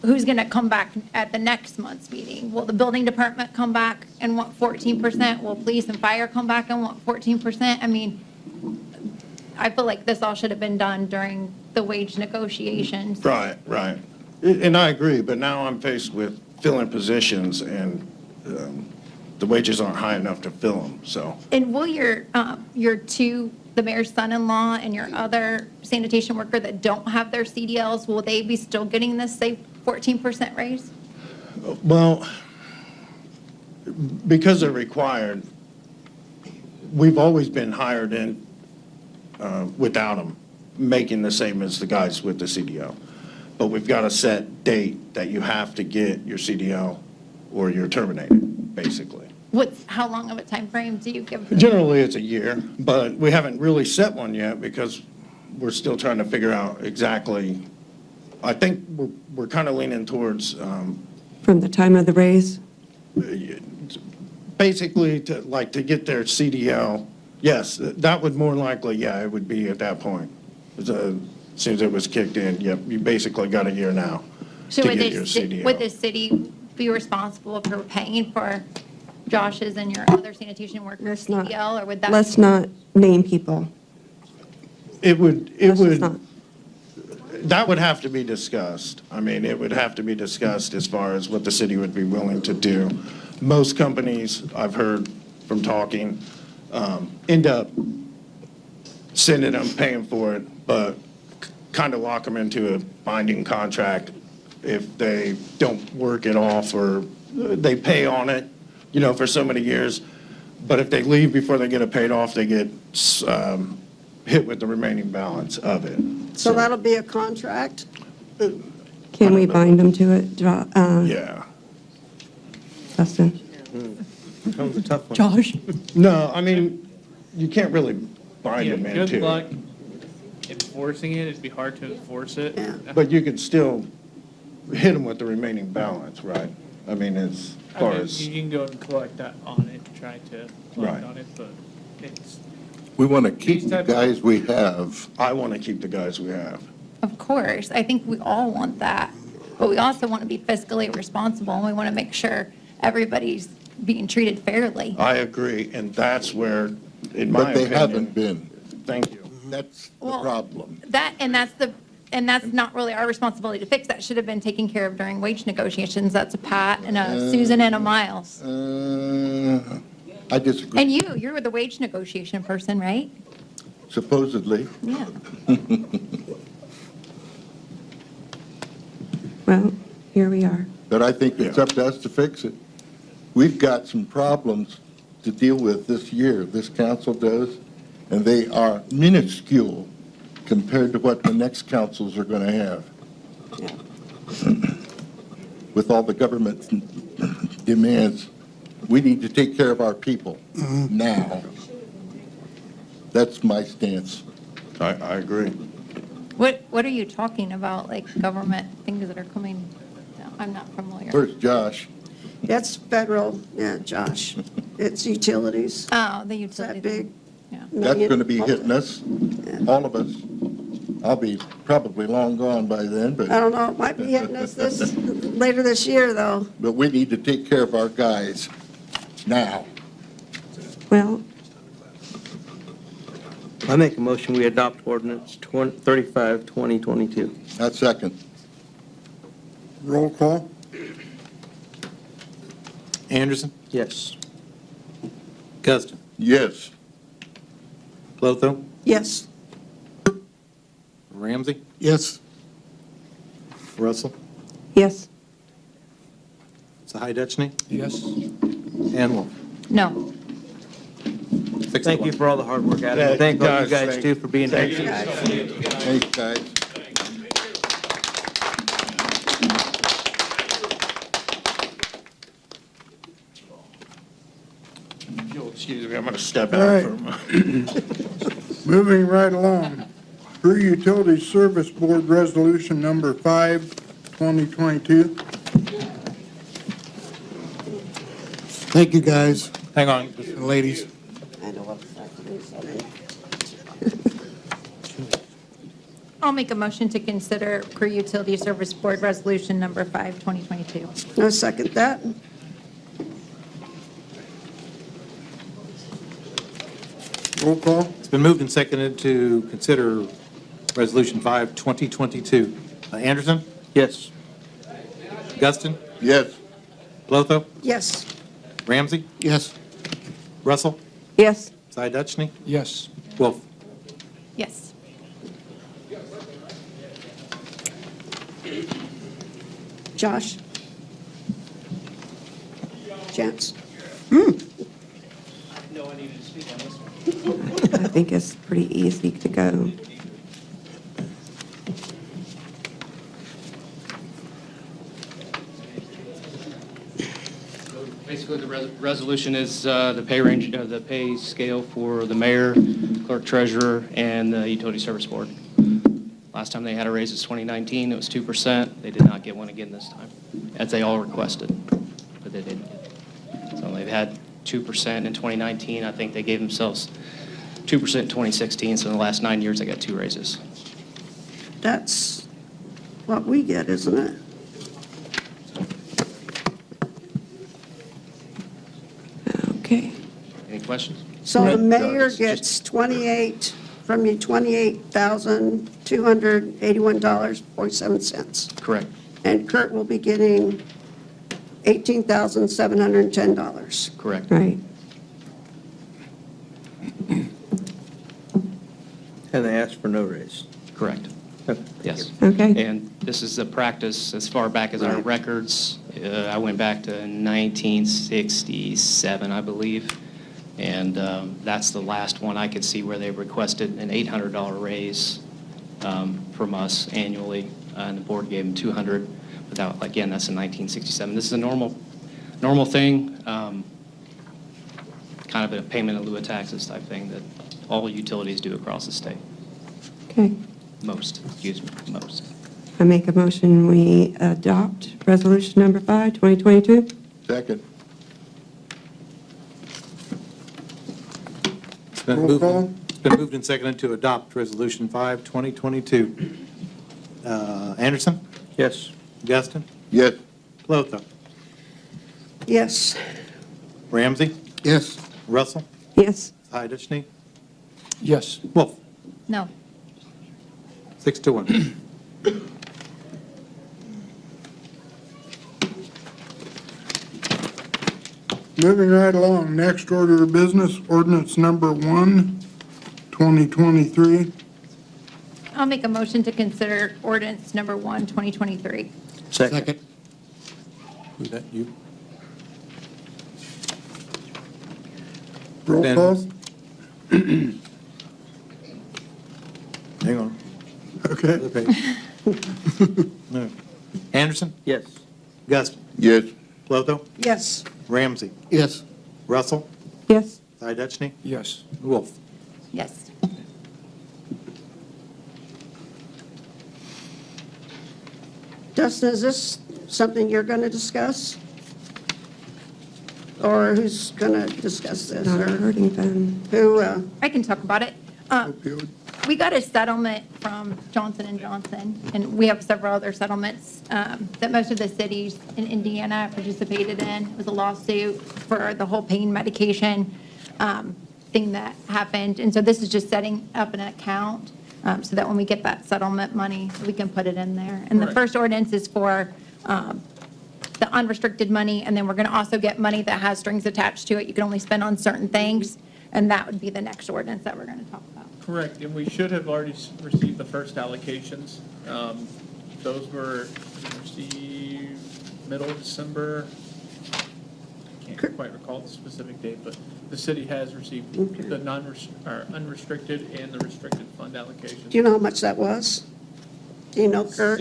Speaker 6: who's going to come back at the next month's meeting? Will the building department come back and want 14%? Will police and fire come back and want 14%? I mean, I feel like this all should have been done during the wage negotiations.
Speaker 16: Right. And I agree, but now I'm faced with filling positions and the wages aren't high enough to fill them, so.
Speaker 6: And will the mayor's son-in-law and your other sanitation worker that don't have their CDLs, will they be still getting this, say, 14% raise?
Speaker 16: Well, because they're required, we've always been hired in without them, making the same as the guys with the CDL. But we've got a set date that you have to get your CDL or you're terminated, basically.
Speaker 6: How long of a time frame do you give them?
Speaker 16: Generally, it's a year, but we haven't really set one yet because we're still trying to figure out exactly. I think we're kind of leaning towards
Speaker 13: From the time of the raise?
Speaker 16: basically to get their CDL. Yes, that would more likely, it would be at that point. As soon as it was kicked in, you basically got a year now
Speaker 6: So
Speaker 16: to get your CDL.
Speaker 6: would the city be responsible for paying for Josh's and your other sanitation workers' CDL, or would that?
Speaker 13: Let's not name people.
Speaker 16: It would,
Speaker 13: Let's just not.
Speaker 16: that would have to be discussed. I mean, it would have to be discussed as far as what the city would be willing to do. Most companies, I've heard from talking, end up sending them, paying for it, but kind of lock them into a binding contract if they don't work it off or they pay on it, for so many years. But if they leave before they get it paid off, they get hit with the remaining balance of it.
Speaker 5: So that'll be a contract?
Speaker 13: Can we bind them to it?
Speaker 16: Yeah.
Speaker 13: Dustin?
Speaker 8: That was a tough one.
Speaker 12: Josh?
Speaker 16: No, I mean, you can't really bind them into
Speaker 10: Good luck
Speaker 16: it.
Speaker 10: enforcing it. It'd be hard to enforce it.
Speaker 16: But you could still hit them with the remaining balance, right? I mean, as far as,
Speaker 10: You can go and collect that on it, try to
Speaker 16: Right.
Speaker 10: collect on it, but it's,
Speaker 7: We want to keep the guys we have.
Speaker 16: I want to keep the guys we have.
Speaker 6: Of course, I think we all want that, but we also want to be fiscally responsible, and we want to make sure everybody's being treated fairly.
Speaker 16: I agree, and that's where, in my
Speaker 7: But they
Speaker 16: opinion.
Speaker 7: haven't been.
Speaker 16: Thank you.
Speaker 7: That's the
Speaker 6: Well,
Speaker 7: problem.
Speaker 6: And that's not really our responsibility to fix. That should have been taken care of during wage negotiations. That's a Pat and a Susan and a Miles.
Speaker 7: I disagree.
Speaker 6: And you're the wage negotiation person, right?
Speaker 7: Supposedly.
Speaker 6: Yeah.
Speaker 13: Well, here we are.
Speaker 7: But I think it's up to us to fix it. We've got some problems to deal with this year, this council does, and they are minuscule compared to what the next councils are going to have. With all the government demands, we need to take care of our people now. That's my stance.
Speaker 16: I agree.
Speaker 6: What are you talking about, like government things that are coming? No, I'm not familiar.
Speaker 7: First, Josh.
Speaker 5: That's federal, Josh. It's utilities.
Speaker 6: Oh, the
Speaker 5: It's that
Speaker 6: utility.
Speaker 5: big.
Speaker 7: That's going to be hitting us, all of us. I'll be probably long gone by then,
Speaker 5: I don't know, it might be hitting us later this year, though.
Speaker 7: but we need to take care of our guys now.
Speaker 13: Well,
Speaker 8: I make a motion, we adopt ordinance 35, 2022.
Speaker 7: That's second.
Speaker 1: Roll call?
Speaker 4: Anderson?
Speaker 8: Yes.
Speaker 4: Guston?
Speaker 7: Yes.
Speaker 4: Clotho?
Speaker 5: Yes.
Speaker 4: Ramsey?
Speaker 9: Yes.
Speaker 4: Russell?
Speaker 13: yes.
Speaker 4: Sahai-Dutchney?
Speaker 12: Yes.
Speaker 4: And Wolf?
Speaker 6: No.
Speaker 4: 6 to
Speaker 8: Thank you
Speaker 4: 1.
Speaker 8: for all the hard work, Adam. Thank all you guys
Speaker 16: Thank-
Speaker 8: too for being
Speaker 16: thank
Speaker 8: here.
Speaker 16: you.
Speaker 7: Thanks, guys.
Speaker 16: Excuse me, I'm going to step
Speaker 1: All
Speaker 16: out
Speaker 1: right.
Speaker 16: for a moment.
Speaker 1: Moving right along. Peru Utility Service Board Resolution Number 5, 2022.
Speaker 9: Thank you, guys
Speaker 4: Hang on.
Speaker 9: and ladies.
Speaker 5: I know what's happening, so-
Speaker 6: I'll make a motion to consider Peru Utility Service Board Resolution Number 5, 2022.
Speaker 5: I'll second that.
Speaker 1: Roll call.
Speaker 4: It's been moved and seconded to consider Resolution 5, 2022. Anderson?
Speaker 8: Yes.
Speaker 4: Guston?
Speaker 7: Yes.
Speaker 4: Clotho?
Speaker 5: Yes.
Speaker 4: Ramsey?
Speaker 9: Yes.
Speaker 4: Russell?
Speaker 13: Yes.
Speaker 4: Cy Dutchney?
Speaker 12: Yes.
Speaker 4: Wolf?
Speaker 6: Yes.
Speaker 5: Josh? Chance?
Speaker 13: I think it's pretty easy to go.
Speaker 17: Basically, the resolution is the pay range, the pay scale for the mayor, clerk treasurer, and the utility service board. Last time they had a raise was 2019, it was 2%. They did not get one again this time, as they all requested, but they didn't get it. So they've had 2% in 2019. I think they gave themselves 2% in 2016, so in the last 9 years, they got 2 raises.
Speaker 5: That's what we get, isn't it?
Speaker 13: Okay.
Speaker 17: Any questions?
Speaker 5: So the
Speaker 7: Right.
Speaker 5: mayor
Speaker 7: It's
Speaker 5: gets 28, from you, $28,281.47.
Speaker 17: Correct.
Speaker 5: And Kurt will be getting $18,710.
Speaker 17: Correct.
Speaker 13: Right.
Speaker 8: And they asked for no raise.
Speaker 17: Correct. Yes.
Speaker 13: Okay.
Speaker 17: And this is a practice as far back as our
Speaker 5: Right.
Speaker 17: records. I went back to 1967, I believe. And that's the last one I could see where they requested an $800 raise from us annually. And the board gave them 200. But that, again, that's in 1967. This is a normal thing, kind of a payment in lieu of taxes type thing that all utilities do across the state.
Speaker 13: Okay.
Speaker 17: Most.
Speaker 13: I make a motion, we adopt resolution number 5, 2022.
Speaker 7: Second.
Speaker 4: It's been
Speaker 1: Roll
Speaker 4: moved-
Speaker 1: call.
Speaker 4: It's been moved and seconded to adopt Resolution 5, 2022. Anderson?
Speaker 8: Yes.
Speaker 4: Guston?
Speaker 7: Yes.
Speaker 4: Clotho?
Speaker 5: Yes.
Speaker 4: Ramsey?
Speaker 9: Yes.
Speaker 4: Russell?
Speaker 13: Yes.
Speaker 4: Cy Dutchney?
Speaker 12: Yes.
Speaker 4: Wolf?
Speaker 6: No.
Speaker 4: 6-1.
Speaker 1: Moving right along, next order of business, ordinance number 1, 2023.
Speaker 6: I'll make a motion to consider ordinance number 1, 2023.
Speaker 9: Second.
Speaker 4: Who's that, you?
Speaker 1: Roll
Speaker 4: Ben.
Speaker 1: call.
Speaker 4: Hang on.
Speaker 1: Okay.
Speaker 4: Okay. No. Anderson?
Speaker 8: Yes.
Speaker 4: Guston?
Speaker 7: Yes.
Speaker 4: Clotho?
Speaker 5: Yes.
Speaker 4: Ramsey?
Speaker 9: Yes.
Speaker 4: Russell?
Speaker 13: Yes.
Speaker 4: Cy Dutchney?
Speaker 12: Yes.
Speaker 4: Wolf?
Speaker 6: Yes.
Speaker 5: Dustin, is this something you're going to discuss? Or who's going to discuss this?
Speaker 13: Not
Speaker 5: Or
Speaker 13: hurting them.
Speaker 5: who,
Speaker 6: I can talk about it.
Speaker 1: Opioid.
Speaker 6: We got a settlement from Johnson & Johnson, and we have several other settlements that most of the cities in Indiana participated in. It was a lawsuit for the whole pain medication thing that happened. And so this is just setting up an account so that when we get that settlement money, we can put it in there. And the first ordinance is for the unrestricted money, and then we're going to also get money that has strings attached to it. You can only spend on certain things, and that would be the next ordinance that we're going to talk about.
Speaker 10: Correct, and we should have already received the first allocations. Those were received middle of December. I can't quite recall the specific date, but the city has received the unrestricted and the restricted fund allocations.
Speaker 5: do you know how much that was? Do you know, Kurt?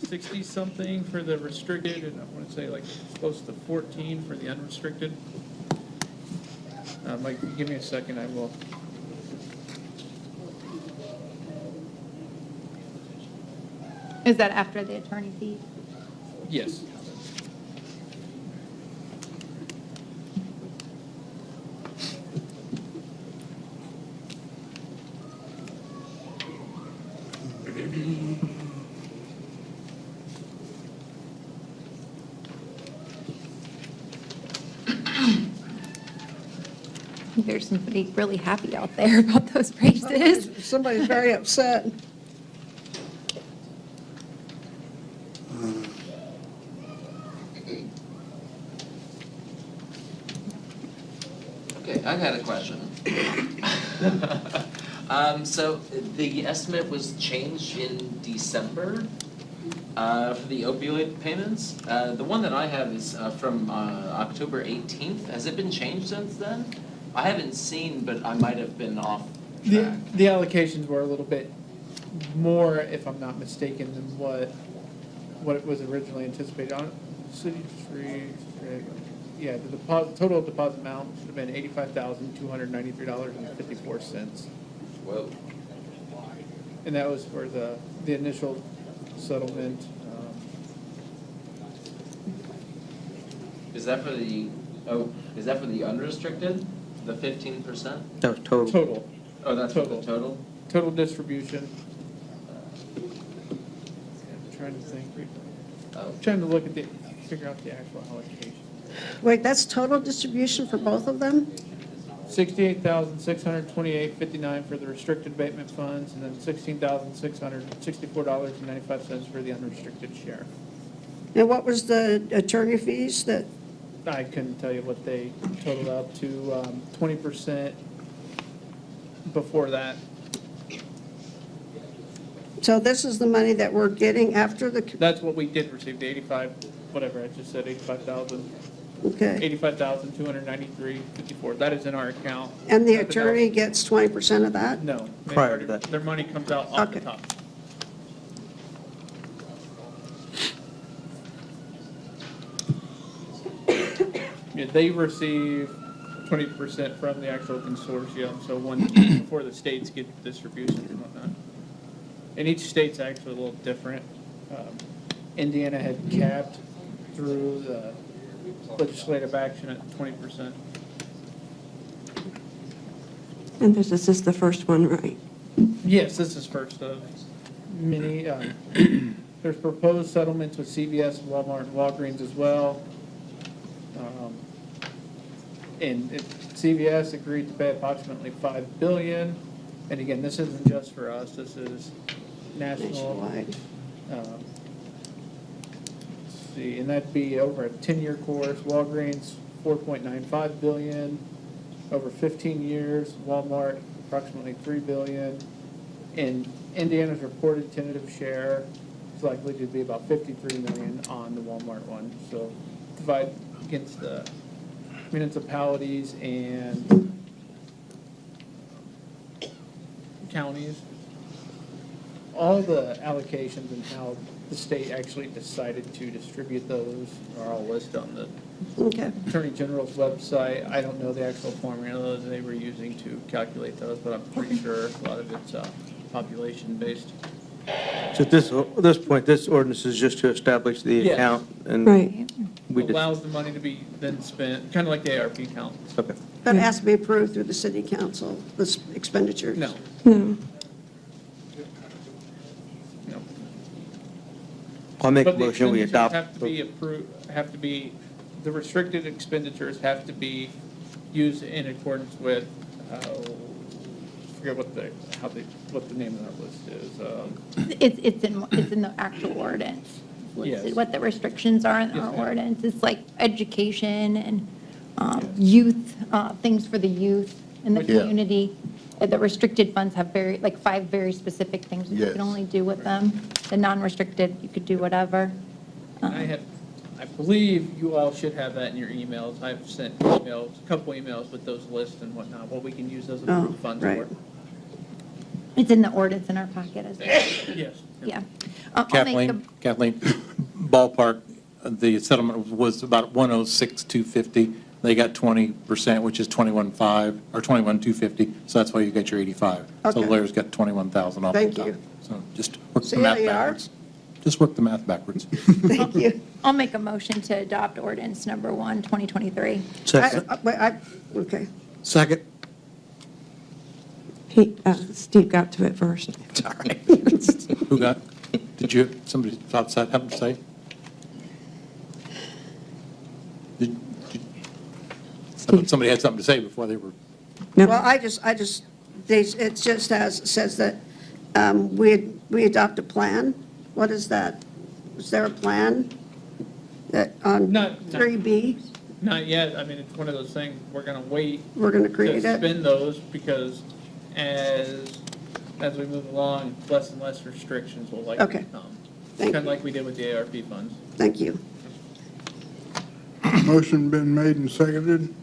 Speaker 10: 60-something for the restricted, and I want to say like close to 14 for the unrestricted. Mike, give me a second, I will.
Speaker 6: Is that after the attorney fee?
Speaker 10: Yes.
Speaker 6: I think there's somebody really happy out there about those raises.
Speaker 5: Somebody's very upset.
Speaker 18: Okay, I got a question. So the estimate was changed in December for the opioid payments. The one that I have is from October 18th. Has it been changed since then? I haven't seen, but I might have been off track.
Speaker 10: The allocations were a little bit more, if I'm not mistaken, than what it was originally anticipated on. City streets, yeah, the total deposit amount should have been $85,293.54.
Speaker 18: Whoa.
Speaker 10: And that was for the initial settlement.
Speaker 18: Is that for the unrestricted, the 15%?
Speaker 8: That was total.
Speaker 10: Total.
Speaker 18: Oh, that's for the total?
Speaker 10: Total distribution. I'm trying to think. Trying to look at figure out the actual allocation.
Speaker 5: Wait, that's total distribution for both of them?
Speaker 10: $68,628.59 for the restricted abatement funds, and then $16,664.95 for the unrestricted share.
Speaker 5: And what was the attorney fees that,
Speaker 10: I couldn't tell you what they totaled up to, 20% before that.
Speaker 5: so this is the money that we're getting after the,
Speaker 10: That's what we did receive, the 85, whatever I just said, 85,000.
Speaker 5: okay.
Speaker 10: 85,293.54. That is in our account.
Speaker 5: And the attorney gets 20% of that?
Speaker 10: No.
Speaker 8: Prior to that.
Speaker 10: Their money comes out off the
Speaker 5: Okay.
Speaker 10: top. Yeah, they receive 20% from the actual consortium, so before the states get distributions and whatnot. And each state's actually a little different. Indiana had capped through the legislative action at 20%.
Speaker 13: And this is the first one, right?
Speaker 10: Yes, this is first of many. There's proposed settlements with CVS, Walmart, and Walgreens as well. And CVS agreed to pay approximately $5 billion. And again, this isn't just for us, this is national.
Speaker 5: Nationwide.
Speaker 10: Let's see, and that'd be over a 10-year course. Walgreens, $4.95 billion over 15 years. Walmart, approximately $3 billion. And Indiana's reported tentative share is likely to be about $53 million on the Walmart one. So divide against the municipalities and counties. All the allocations and how the state actually decided to distribute those are all listed on the Attorney General's website. I don't know the actual formula they were using to calculate those, but I'm pretty sure a lot of it's population-based.
Speaker 8: So at this point, this ordinance is just to establish the
Speaker 10: Yes.
Speaker 8: account and.
Speaker 13: Right.
Speaker 8: We just,
Speaker 10: Allows the money to be then spent, kind of like the ARP count.
Speaker 8: okay.
Speaker 5: But it has to be approved through the city council, this expenditures?
Speaker 10: No,
Speaker 13: No.
Speaker 10: no.
Speaker 8: I'll make a
Speaker 10: But the
Speaker 8: motion, we
Speaker 10: expenditures
Speaker 8: adopt.
Speaker 10: have to be approved, the restricted expenditures have to be used in accordance with, I forget what the name of that list is.
Speaker 6: It's in the actual ordinance. listed
Speaker 10: Yes.
Speaker 6: What the restrictions are in
Speaker 10: Yes,
Speaker 6: our
Speaker 10: ma'am.
Speaker 6: ordinance. It's like education and youth, things for the youth in the
Speaker 7: Yeah.
Speaker 6: community. The restricted funds have five very specific things that you
Speaker 7: Yes.
Speaker 6: can only do with them. The non-restricted, you could do whatever.
Speaker 10: I believe you all should have that in your emails. I've sent emails, a couple emails with those lists and whatnot, what we can use those approved funds
Speaker 5: right.
Speaker 10: for.
Speaker 6: It's in the ordinance in our packet as well.
Speaker 10: Yes.
Speaker 6: Yeah. I'll make
Speaker 4: Kathleen, ballpark, the settlement was about 106,250 They got 20%, which is 21,500 or 21,250. So that's why you got your 85. So the
Speaker 5: Okay.
Speaker 4: lawyer's got 21,000 off the
Speaker 5: Thank
Speaker 4: top.
Speaker 5: you.
Speaker 4: So just work
Speaker 5: See
Speaker 4: the
Speaker 5: how
Speaker 4: math
Speaker 5: you are?
Speaker 4: backwards. Just work the math backwards.
Speaker 5: Thank you.
Speaker 6: I'll make a motion to adopt ordinance number 1, 2023.
Speaker 5: Okay.
Speaker 9: Second.
Speaker 13: Steve got to it first.
Speaker 4: It's all right. Who got, somebody outside have to say? I thought somebody had something to say before they were.
Speaker 5: Well, it just says that we adopt a plan. What is that? Is there a plan that on
Speaker 10: Not-
Speaker 5: 3B?
Speaker 10: Not yet. I mean, it's one of those things, we're gonna wait.
Speaker 5: We're gonna create
Speaker 10: to
Speaker 5: it?
Speaker 10: spend those because as we move along, less and less restrictions will likely
Speaker 5: Okay.
Speaker 10: come.
Speaker 5: Thank
Speaker 10: Kind of
Speaker 5: you.
Speaker 10: like we did with the ARP funds.
Speaker 5: Thank you.
Speaker 1: Motion been made and seconded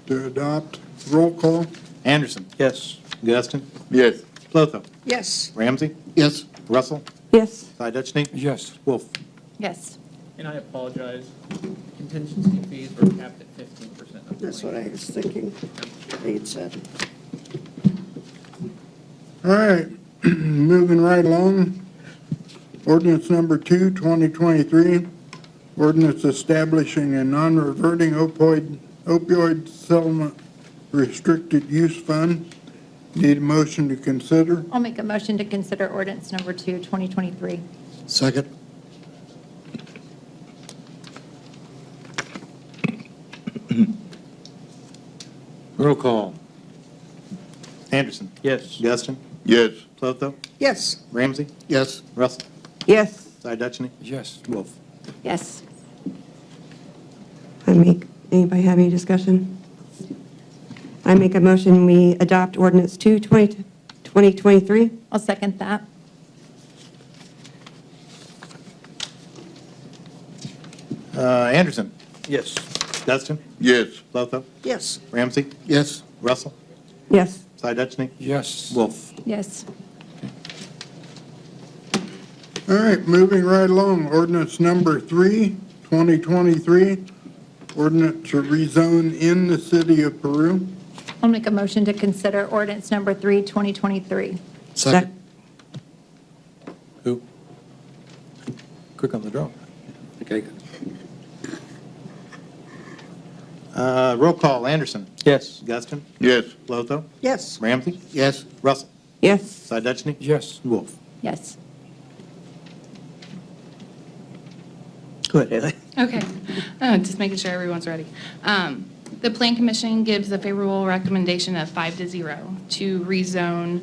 Speaker 1: to adopt. Roll call.
Speaker 4: Anderson.
Speaker 8: Yes.
Speaker 4: Guston.
Speaker 7: Yes.
Speaker 4: Plotho.
Speaker 5: Yes.
Speaker 4: Ramsey.
Speaker 9: Yes.
Speaker 4: Russell.
Speaker 13: Yes.
Speaker 4: Dudchny.
Speaker 12: Yes.
Speaker 4: Wolf.
Speaker 6: Yes.
Speaker 10: And I apologize, contingency fees were capped at 15%.
Speaker 5: That's what I was thinking. They'd said.
Speaker 1: All right, moving right along. Ordinance number 2, 2023. Ordinance establishing a non-reverting opioid settlement restricted use fund. Need a motion to consider.
Speaker 6: I'll make a motion to consider ordinance number 2, 2023.
Speaker 9: Second.
Speaker 4: Roll call. Anderson.
Speaker 8: Yes.
Speaker 4: Guston.
Speaker 7: Yes.
Speaker 4: Plotho.
Speaker 5: Yes.
Speaker 4: Ramsey.
Speaker 9: Yes.
Speaker 4: Russell.
Speaker 13: Yes.
Speaker 4: Dudchny.
Speaker 12: Yes.
Speaker 4: Wolf.
Speaker 6: Yes.
Speaker 13: Anybody have any discussion? I make a motion, we adopt ordinance 2, 2023.
Speaker 6: I'll second that.
Speaker 4: Anderson.
Speaker 8: Yes.
Speaker 4: Dustin.
Speaker 7: Yes.
Speaker 4: Plotho.
Speaker 5: Yes.
Speaker 4: Ramsey.
Speaker 9: Yes.
Speaker 4: Russell.
Speaker 13: Yes.
Speaker 4: Dudchny.
Speaker 12: Yes.
Speaker 4: Wolf.
Speaker 6: Yes.
Speaker 1: All right, moving right along. Ordinance number 3, 2023. Ordinance to rezone in the city of Peru.
Speaker 6: I'll make a motion to consider ordinance number 3, 2023.
Speaker 9: Second.
Speaker 4: Who? Quick on the draw. Okay. Roll call. Anderson.
Speaker 8: Yes.
Speaker 4: Guston.
Speaker 7: Yes.
Speaker 4: Plotho.
Speaker 5: Yes.
Speaker 4: Ramsey.
Speaker 9: Yes.
Speaker 4: Russell.
Speaker 13: Yes.
Speaker 4: Dudchny.
Speaker 12: Yes.
Speaker 4: Wolf.
Speaker 6: Yes.
Speaker 8: Go ahead, Haley.
Speaker 19: Okay, just making sure everyone's ready. The Plan Commission gives a favorable recommendation of 5-0 to rezone,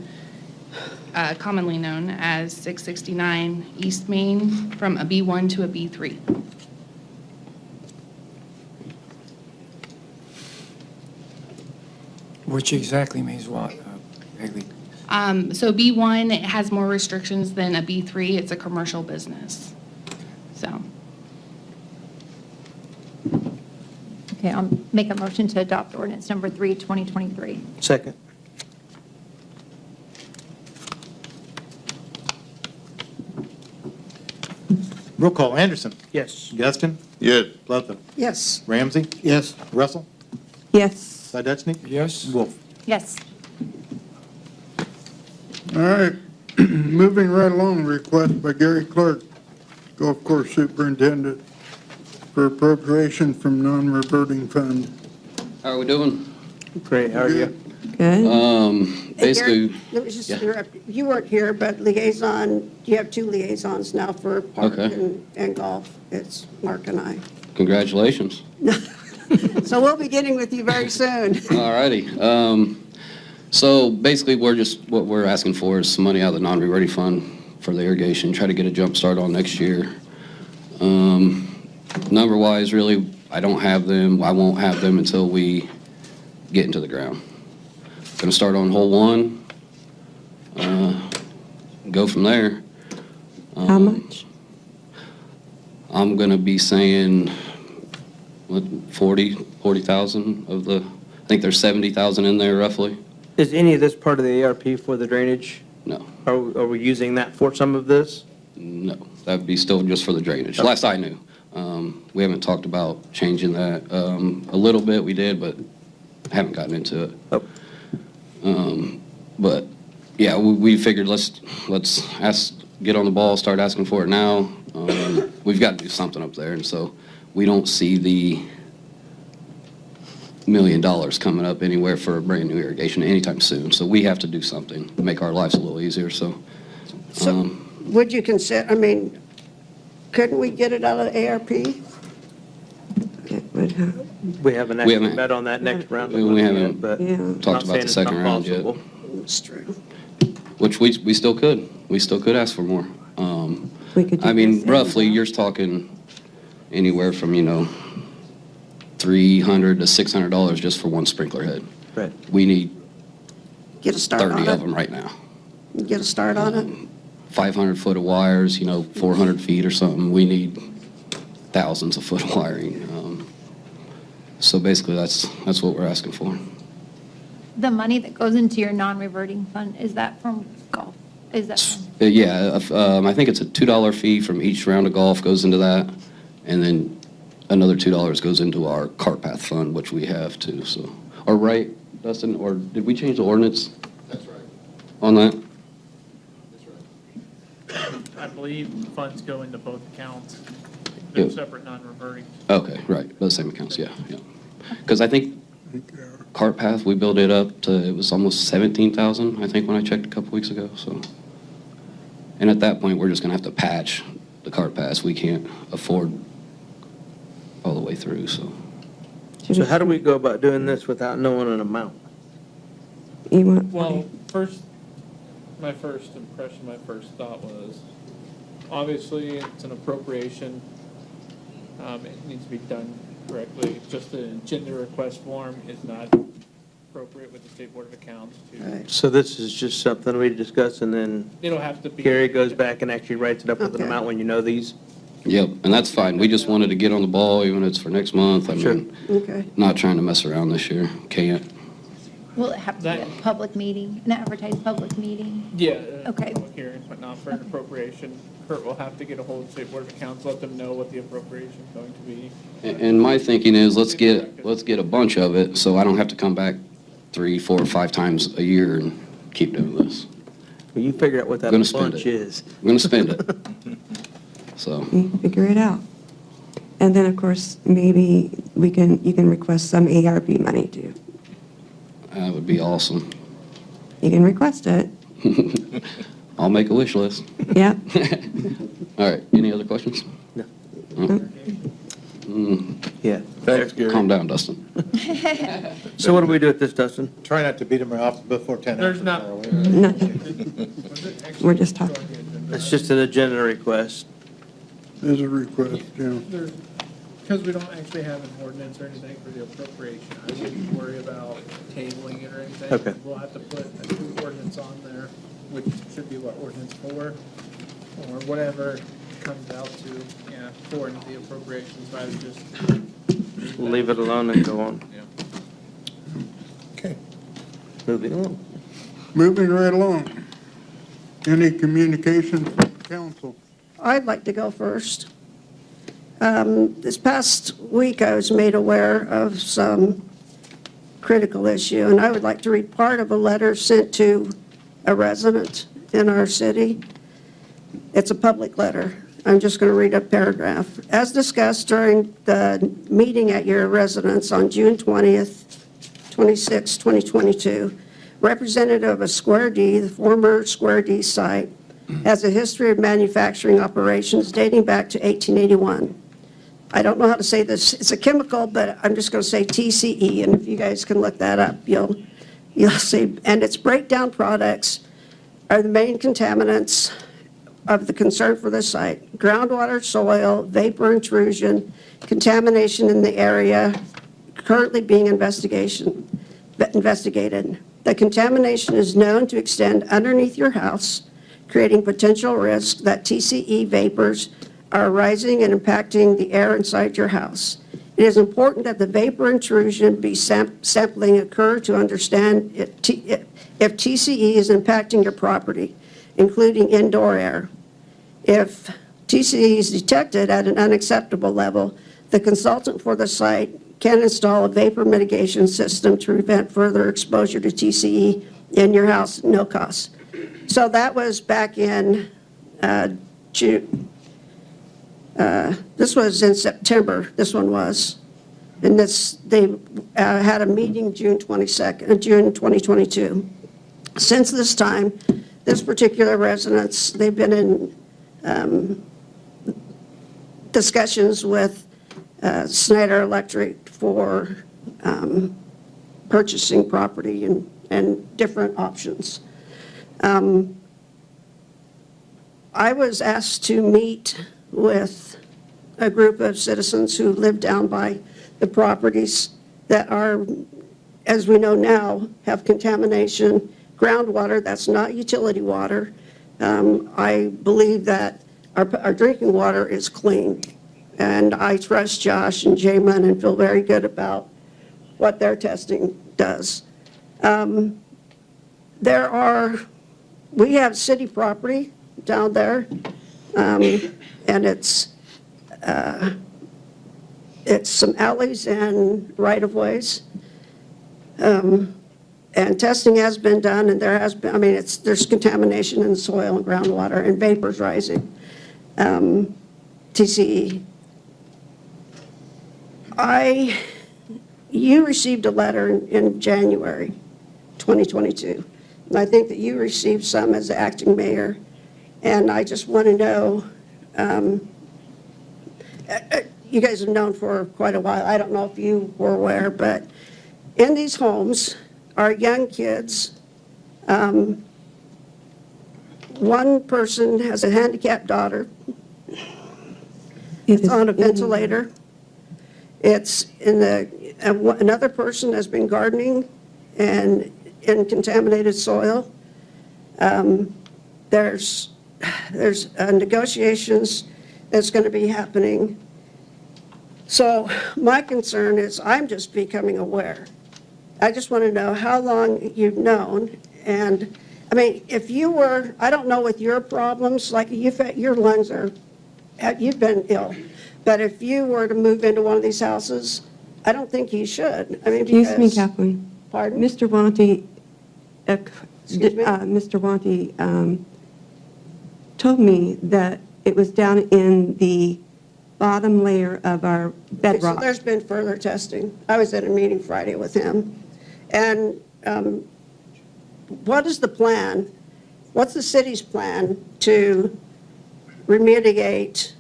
Speaker 19: commonly known as 669 East Main, from a B1 to a B3.
Speaker 12: Which exactly means what, Haley?
Speaker 19: So B1 it has more restrictions than a B3. It's a commercial business. So.
Speaker 6: Okay, I'll make a motion to adopt ordinance number 3, 2023.
Speaker 8: Second.
Speaker 4: Roll call. Anderson.
Speaker 8: Yes.
Speaker 4: Guston.
Speaker 7: Yes.
Speaker 4: Plotho.
Speaker 5: Yes.
Speaker 4: Ramsey.
Speaker 9: Yes.
Speaker 4: Russell.
Speaker 13: Yes.
Speaker 4: Dudchny.
Speaker 12: Yes.
Speaker 4: Wolf.
Speaker 6: Yes.
Speaker 1: All right, moving right along. Request by Gary Clark, Golf Course Superintendent, for appropriation from non-reverting fund.
Speaker 20: How are we doing?
Speaker 8: Great, how are you?
Speaker 13: Good.
Speaker 5: Hey, Gary,
Speaker 20: Basically,
Speaker 5: let me just
Speaker 20: yeah.
Speaker 5: interrupt. You weren't here, but liaison, you have 2 liaisons now for park
Speaker 20: Okay.
Speaker 5: and golf. It's Mark and I.
Speaker 20: congratulations.
Speaker 5: So we'll be getting with you very soon.
Speaker 20: All righty. So basically, what we're asking for is some money out of the non-reverting fund for the irrigation, try to get a jump start on next year. Number-wise, really, I don't have them. I won't have them until we get into the ground. Going to start on hole 1, go from there.
Speaker 13: How much?
Speaker 20: I'm going to be saying, what, 40,000 of the, I think there's 70,000 in there roughly.
Speaker 8: Is any of this part of the ARP for the drainage?
Speaker 20: No.
Speaker 8: Are we using that for some of this?
Speaker 20: No, that'd be still just for the drainage, last I knew. We haven't talked about changing that. A little bit we did, but haven't gotten into it. But yeah, we figured let's get on the ball, start asking for it now. We've got to do something up there, and so we don't see the $1 million coming up anywhere for a brand new irrigation anytime soon. So we have to do something to make our lives a little easier. So
Speaker 5: Would you consider, I mean, couldn't we get it out of the ARP?
Speaker 8: We haven't actually met on that next round.
Speaker 20: We haven't
Speaker 8: but
Speaker 20: talked about the second round yet.
Speaker 5: That's true.
Speaker 20: Which we still could. We still could ask for more. I mean, roughly, you're talking anywhere from, $300 to $600 just for one sprinkler head.
Speaker 8: Right.
Speaker 20: We need
Speaker 5: Get a start
Speaker 20: 30
Speaker 5: on
Speaker 20: of
Speaker 5: it.
Speaker 20: them right now.
Speaker 5: Get a start on it.
Speaker 20: 500 foot of wires, 400 feet or something. We need thousands of foot of wiring. So basically, that's what we're asking for.
Speaker 6: The money that goes into your non-reverting fund, is that from golf? Is that from?
Speaker 20: Yeah, I think it's a $2 fee from each round of golf goes into that, and then another $2 goes into our cart path fund, which we have too. So, or right, Dustin, or did we change the ordinance?
Speaker 16: That's right.
Speaker 20: On that?
Speaker 10: I believe funds go into both accounts. They're
Speaker 20: Yep.
Speaker 10: separate, non-reverting.
Speaker 20: Okay, right, those same accounts, yeah. Because I think cart path, we built it up to, it was almost 17,000, I think, when I checked a couple weeks ago, so. And at that point, we're just gonna have to patch the cart paths. We can't afford all the way through, so.
Speaker 8: So how do we go about doing this without knowing an amount?
Speaker 10: Well, my first impression, my first thought was, obviously, it's an appropriation. It needs to be done correctly. Just the agenda request form is not appropriate with the State Board of Accounts to.
Speaker 8: So this is just something we discuss, and then
Speaker 10: It'll have to be.
Speaker 8: Gary goes back and actually writes it up with an
Speaker 5: Okay.
Speaker 8: amount when you know these?
Speaker 20: Yep, and that's fine. We just wanted to get on the ball, even if it's for next month. I
Speaker 8: Sure.
Speaker 20: mean,
Speaker 5: Okay.
Speaker 20: not trying to mess around this year. Can't.
Speaker 6: Will it have to be a public meeting, an advertised public meeting?
Speaker 10: Yeah.
Speaker 6: Okay.
Speaker 10: Public hearings, but not for an appropriation. Kurt will have to get a hold of the State Board of Accounts, let them know what the appropriation is going to be.
Speaker 20: And my thinking is, let's get a bunch of it, so I don't have to come back 3, 4, or 5 times a year and keep doing this.
Speaker 8: Well, you figure out what that
Speaker 20: Gonna spend
Speaker 8: bunch
Speaker 20: it.
Speaker 8: is.
Speaker 20: I'm gonna spend it. So,
Speaker 13: Figure it out. And then, of course, maybe you can request some ARP money too.
Speaker 20: that would be awesome.
Speaker 13: You can request it.
Speaker 20: I'll make a wish list.
Speaker 13: Yep.
Speaker 20: All right, any other questions?
Speaker 8: No.
Speaker 20: Yeah.
Speaker 7: Thanks, Gary.
Speaker 20: Calm down, Dustin.
Speaker 8: So what do we do with this, Dustin?
Speaker 4: Try not to beat him off before 10
Speaker 10: There's
Speaker 4: after,
Speaker 10: not-
Speaker 4: Carl.
Speaker 13: Nothing. We're just talking.
Speaker 8: It's just an agenda request.
Speaker 1: There's a request, yeah.
Speaker 10: Because we don't actually have an ordinance or anything for the appropriation, I wouldn't worry about tabling it or anything.
Speaker 8: Okay.
Speaker 10: We'll have to put a new ordinance on there, which should be what, ordinance 4, or whatever comes out to, yeah, for the appropriations, so I would just.
Speaker 8: Leave it alone and go on.
Speaker 10: Yeah.
Speaker 1: Okay.
Speaker 8: Moving along.
Speaker 1: Moving right along. Any communications from council?
Speaker 5: I'd like to go first. This past week, I was made aware of some critical issue, and I would like to read part of a letter sent to a resident in our city. It's a public letter. I'm just going to read a paragraph. As discussed during the meeting at your residence on June 20th, 26, 2022, representative of Square D, the former Square D site, has a history of manufacturing operations dating back to 1881. I don't know how to say this. It's a chemical, but I'm just going to say TCE, and if you guys can look that up, you'll see. And its breakdown products are the main contaminants of the concern for this site: groundwater, soil, vapor intrusion, contamination in the area currently being investigated. The contamination is known to extend underneath your house, creating potential risk that TCE vapors are rising and impacting the air inside your house. It is important that the vapor intrusion be sampling occur to understand if TCE is impacting your property, including indoor air. If TCE is detected at an unacceptable level, the consultant for the site can install a vapor mitigation system to prevent further exposure to TCE in your house at no cost. So that was back in June. This was in September, this one was. And they had a meeting June 2022. Since this time, this particular residence, they've been in discussions with Snyder Electric for purchasing property and different options. I was asked to meet with a group of citizens who live down by the properties that are, as we know now, have contamination, groundwater that's not utility water. I believe that our drinking water is clean. And I trust Josh and Jamin and feel very good about what their testing does. We have city property down there, and it's some alleys and right-of-ways. And testing has been done, and there has been, there's contamination in the soil and groundwater and vapors rising, TCE. You received a letter in January 2022, and I think that you received some as the acting mayor, and I just want to know, you guys have known for quite a while, I don't know if you were aware, but in these homes are young kids. One person has a handicapped daughter. It's on a ventilator. It's another person has been gardening and in contaminated soil. There's negotiations that's going to be happening. So my concern is I'm just becoming aware. I just want to know how long you've known. And if you were, I don't know with your problems, like your lungs you've been ill. But if you were to move into one of these houses, I don't think you should.
Speaker 13: Excuse me, Kathleen.
Speaker 5: Pardon?
Speaker 13: Mr. Wanty,
Speaker 5: Excuse me?
Speaker 13: Mr. Wanty told me that it was down in the bottom layer of our bedrock.
Speaker 5: So there's been further testing. I was at a meeting Friday with him. And what is the plan? What's the city's plan to remediate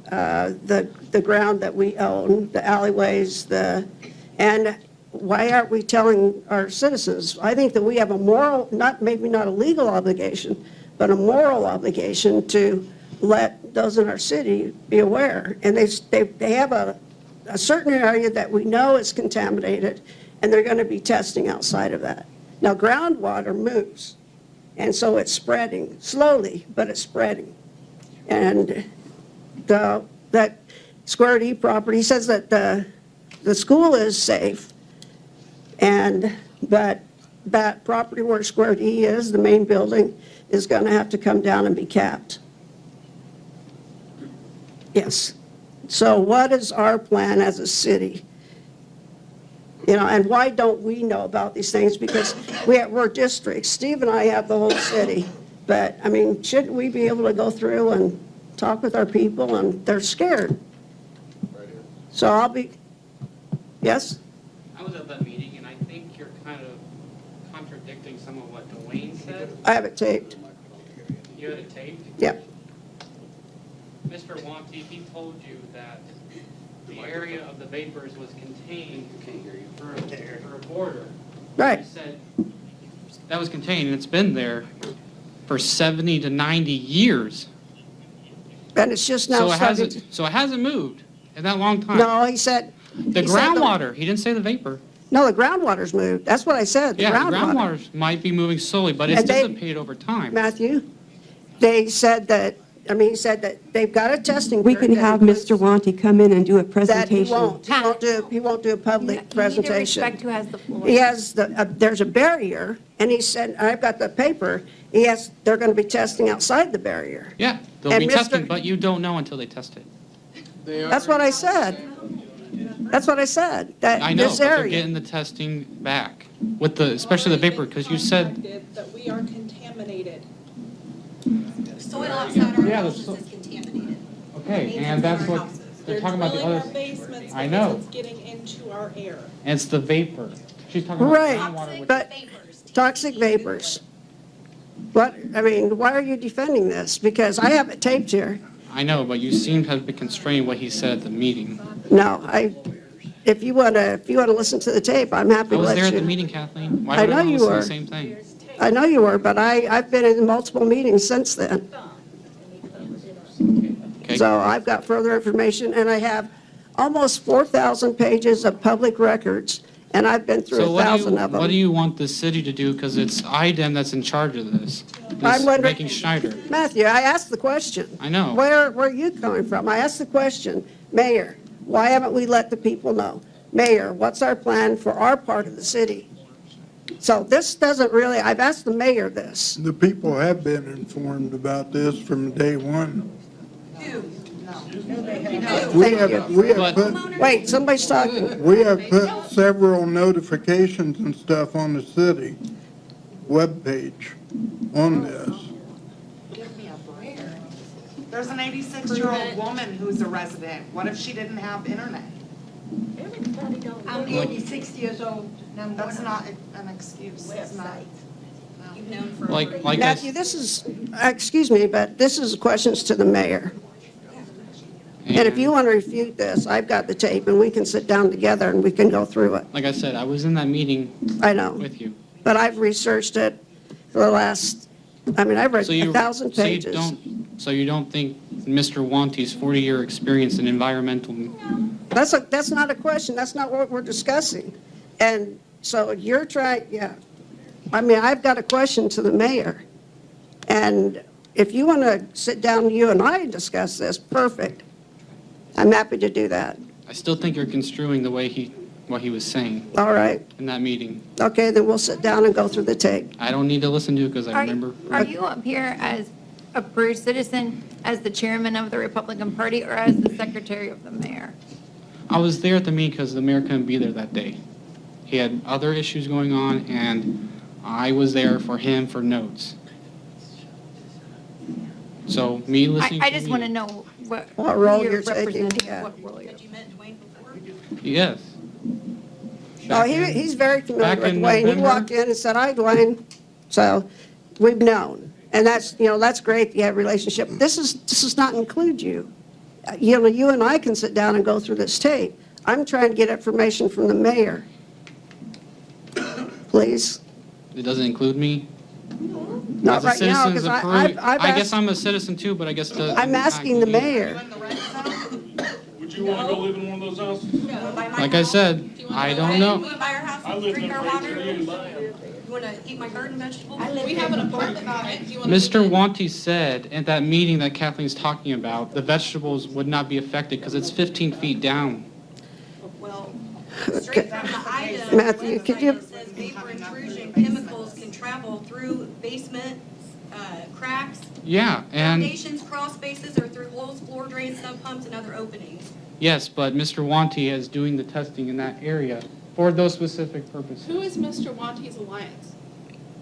Speaker 5: the ground that we own, the alleyways, and why aren't we telling our citizens? I think that we have a moral, maybe not a legal obligation, but a moral obligation to let those in our city be aware. And they have a certain area that we know is contaminated, and they're going to be testing outside of that. Now, groundwater moves, and so it's spreading slowly, but it's spreading. And that Square D property says that the school is safe, but that property where Square D is, the main building, is going to have to come down and be capped. Yes. So what is our plan as a city? And why don't we know about these things? Because we're districts. Steve and I have the whole city. But, shouldn't we be able to go through and talk with our people? And they're scared. So yes?
Speaker 17: I was at that meeting, and I think you're kind of contradicting some of what Dwayne said.
Speaker 5: I have it taped.
Speaker 17: You had it taped?
Speaker 5: Yep.
Speaker 17: Mr. Wanty, he told you that the area of the vapors was contained for a border.
Speaker 5: Right.
Speaker 17: He said that was contained, and it's been there for 70 to 90 years.
Speaker 5: And it's just now starting
Speaker 17: So it hasn't moved in that long time.
Speaker 5: No, he said...
Speaker 17: The groundwater, he didn't say the vapor.
Speaker 5: No, the groundwater's moved. That's what I said. The
Speaker 17: groundwater might be moving slowly, but it's dissipated over time.
Speaker 5: Matthew, they said that I mean, he said that they've got a testing.
Speaker 13: We can
Speaker 5: period that
Speaker 13: have
Speaker 5: includes-
Speaker 13: Mr. Wanty come in and do a
Speaker 5: That he
Speaker 13: presentation.
Speaker 5: won't. He won't do a public
Speaker 6: You need to
Speaker 5: presentation.
Speaker 6: respect who has the floor.
Speaker 5: He has there's a barrier, and he said, I've got the paper, they're going to be testing outside the barrier.
Speaker 17: Yeah, they'll
Speaker 5: And
Speaker 17: be
Speaker 5: Mr.
Speaker 17: testing, but you don't know until they test it.
Speaker 5: That's what I said. That's what I said, that
Speaker 17: I know,
Speaker 5: this
Speaker 17: but they're
Speaker 5: area.
Speaker 17: getting the testing back with the, especially the vapor, because you said,
Speaker 11: That we are contaminated.
Speaker 21: Soil outside our
Speaker 17: Yeah, the
Speaker 21: houses
Speaker 17: so-
Speaker 21: is contaminated.
Speaker 17: okay, and that's what they're talking about the
Speaker 11: They're
Speaker 17: other.
Speaker 11: drilling our basements
Speaker 17: I
Speaker 11: because
Speaker 17: know,
Speaker 11: it's getting into our air.
Speaker 17: and it's the vapor. She's talking about groundwater,
Speaker 5: Right,
Speaker 17: which
Speaker 5: but toxic vapors. What, I mean, why are you defending this? Because I have it taped here.
Speaker 17: I know, but you seem to have been constrained what he said at the meeting.
Speaker 5: No, if you want to listen to the tape, I'm happy
Speaker 17: I
Speaker 5: to
Speaker 17: was
Speaker 5: let
Speaker 17: there at the
Speaker 5: you.
Speaker 17: meeting, Kathleen. Why
Speaker 5: I
Speaker 17: would
Speaker 5: know
Speaker 17: I not
Speaker 5: you
Speaker 17: listen to
Speaker 5: were.
Speaker 17: the same thing?
Speaker 5: I know you were, but I've been in multiple meetings since then.
Speaker 17: Okay.
Speaker 5: So I've got further information, and I have almost 4,000 pages of public records, and I've been through
Speaker 17: So
Speaker 5: 1,000 of
Speaker 17: what do
Speaker 5: them.
Speaker 17: you want the city to do? Because it's IDEM that's in charge of this.
Speaker 5: I'm wondering-
Speaker 17: Making Schneider.
Speaker 5: Matthew, I asked the question.
Speaker 17: I know.
Speaker 5: Where are you coming from? I asked the question, Mayor, why haven't we let the people know? Mayor, what's our plan for our part of the city? So this doesn't really, I've asked the mayor this.
Speaker 1: The people have been informed about this from day one. We have put,
Speaker 5: Wait, somebody's talking.
Speaker 1: we have put several notifications and stuff on the city webpage on this.
Speaker 22: There's an 86-year-old woman who's a resident. What if she didn't have internet?
Speaker 21: I'm 86 years old.
Speaker 22: That's not an excuse. It's not.
Speaker 21: You've known for.
Speaker 17: Like I
Speaker 5: Matthew, this is, excuse me, but this is questions to the mayor. And if you want to refute this, I've got the tape, and we can sit down together and we can go through it.
Speaker 17: Like I said, I was in that meeting
Speaker 5: I know.
Speaker 17: with you.
Speaker 5: But I've researched it for the last, I've read
Speaker 17: So you
Speaker 5: 1,000
Speaker 17: so you
Speaker 5: pages.
Speaker 17: so you don't think Mr. Wanty's 40-year experience in environmental,
Speaker 5: That's not a question, that's not what we're discussing. And so you're trying, yeah. I've got a question to the mayor. And if you want to sit down, you and I, and discuss this, perfect. I'm happy to do that.
Speaker 17: I still think you're construing the way what he was saying
Speaker 5: All right.
Speaker 17: in that meeting.
Speaker 5: Okay, then we'll sit down and go through the tape.
Speaker 17: I don't need to listen to it because I remember.
Speaker 6: Are you up here as a Peru citizen, as the chairman of the Republican Party, or as the secretary of the mayor?
Speaker 17: I was there at the meeting because the mayor couldn't be there that day. He had other issues going on, and I was there for him for notes. So me listening
Speaker 6: I
Speaker 17: to
Speaker 6: just
Speaker 17: me-
Speaker 6: want to know what
Speaker 5: role
Speaker 6: you're
Speaker 5: you're taking,
Speaker 6: representing,
Speaker 5: yeah.
Speaker 6: what role you're.
Speaker 17: Yes.
Speaker 5: Oh, he's very familiar
Speaker 17: back
Speaker 5: with
Speaker 17: in
Speaker 5: Dwayne. He
Speaker 17: November?
Speaker 5: walked in and said, hi, Dwayne. So we've known. And that's great, you have a relationship. This does not include you. You and I can sit down and go through this tape. I'm trying to get information from the mayor. Please.
Speaker 17: It doesn't include me?
Speaker 5: Not
Speaker 17: As a
Speaker 5: right now,
Speaker 17: citizen
Speaker 5: because
Speaker 17: of Peru,
Speaker 5: I've
Speaker 17: I guess
Speaker 5: asked,
Speaker 17: I'm a citizen too, but I guess the.
Speaker 5: I'm asking the mayor.
Speaker 16: Would you want to go live in one of those houses?
Speaker 17: Like I said, I don't know.
Speaker 21: Will you buy our house and drink our water? You want to eat my garden vegetables?
Speaker 11: We have an apartment on it. Do you want
Speaker 17: Mr. Wanty said at that meeting that Kathleen's talking about, the vegetables would not be affected because it's 15 feet down.
Speaker 21: Well, straight from the item
Speaker 5: Matthew, could you-
Speaker 21: website, it says vapor intrusion chemicals can travel through basements, cracks,
Speaker 17: Yeah, and
Speaker 21: foundations, crawl spaces, or through holes, floor drains, sub pumps, and other openings.
Speaker 17: yes, but Mr. Wanty is doing the testing in that area for those specific purposes.
Speaker 11: Who is Mr. Wanty's alliance?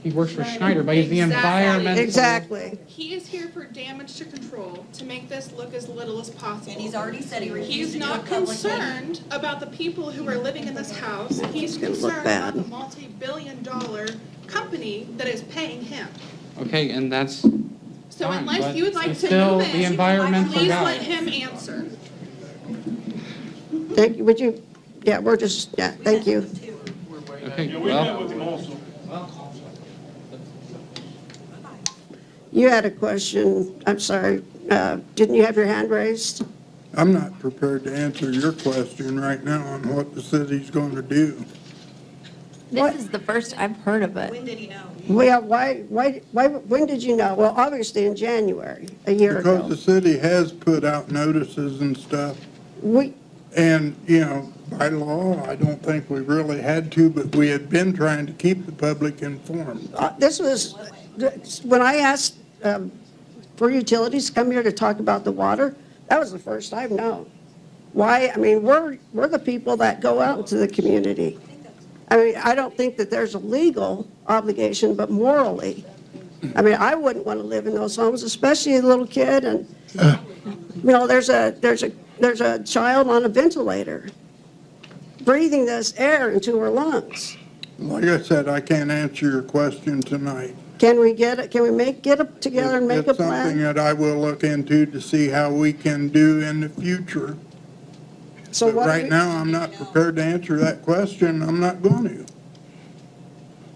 Speaker 17: He works for Schneider, but he's the
Speaker 11: Exactly.
Speaker 17: environmental.
Speaker 5: Exactly.
Speaker 11: He is here for damage to control, to make this look as little as possible.
Speaker 21: And he's already said he refused
Speaker 11: He's
Speaker 21: to do not
Speaker 11: not
Speaker 21: publicly.
Speaker 11: concerned about the people who are living in this house. He's
Speaker 5: gonna look
Speaker 11: concerned
Speaker 5: bad.
Speaker 11: about the multi-billion-dollar company that is paying him.
Speaker 17: Okay, and that's
Speaker 11: So
Speaker 17: fine,
Speaker 11: unless
Speaker 17: but
Speaker 11: you would like
Speaker 17: it's
Speaker 11: to
Speaker 17: still
Speaker 11: move
Speaker 17: the
Speaker 11: in,
Speaker 17: environmental
Speaker 11: please
Speaker 17: guy.
Speaker 11: let him answer.
Speaker 5: Thank you, would you, yeah, thank you.
Speaker 17: Okay,
Speaker 16: Yeah, we met
Speaker 17: well,
Speaker 16: with him also.
Speaker 5: You had a question, I'm sorry, didn't you have your hand raised?
Speaker 1: I'm not prepared to answer your question right now on what the city's going to do.
Speaker 6: This is the first I've heard of it.
Speaker 21: When did he know?
Speaker 5: Well, when did you know? Well, obviously in January, a year
Speaker 1: Because
Speaker 5: ago.
Speaker 1: the city has put out notices and stuff.
Speaker 5: We,
Speaker 1: And, by law, I don't think we really had to, but we had been trying to keep the public informed.
Speaker 5: this was, when I asked for utilities to come here to talk about the water, that was the first I've known. Why, I mean, we're the people that go out into the community. I mean, I don't think that there's a legal obligation, but morally. I mean, I wouldn't want to live in those homes, especially a little kid, and, there's a child on a ventilator breathing this air into her lungs.
Speaker 1: Like I said, I can't answer your question tonight.
Speaker 5: Can we get it together and make a
Speaker 1: It's something
Speaker 5: plan?
Speaker 1: that I will look into to see how we can do in the future.
Speaker 5: So
Speaker 1: But
Speaker 5: what do
Speaker 1: right
Speaker 5: we-
Speaker 1: now, I'm not prepared to answer that question. I'm not going to.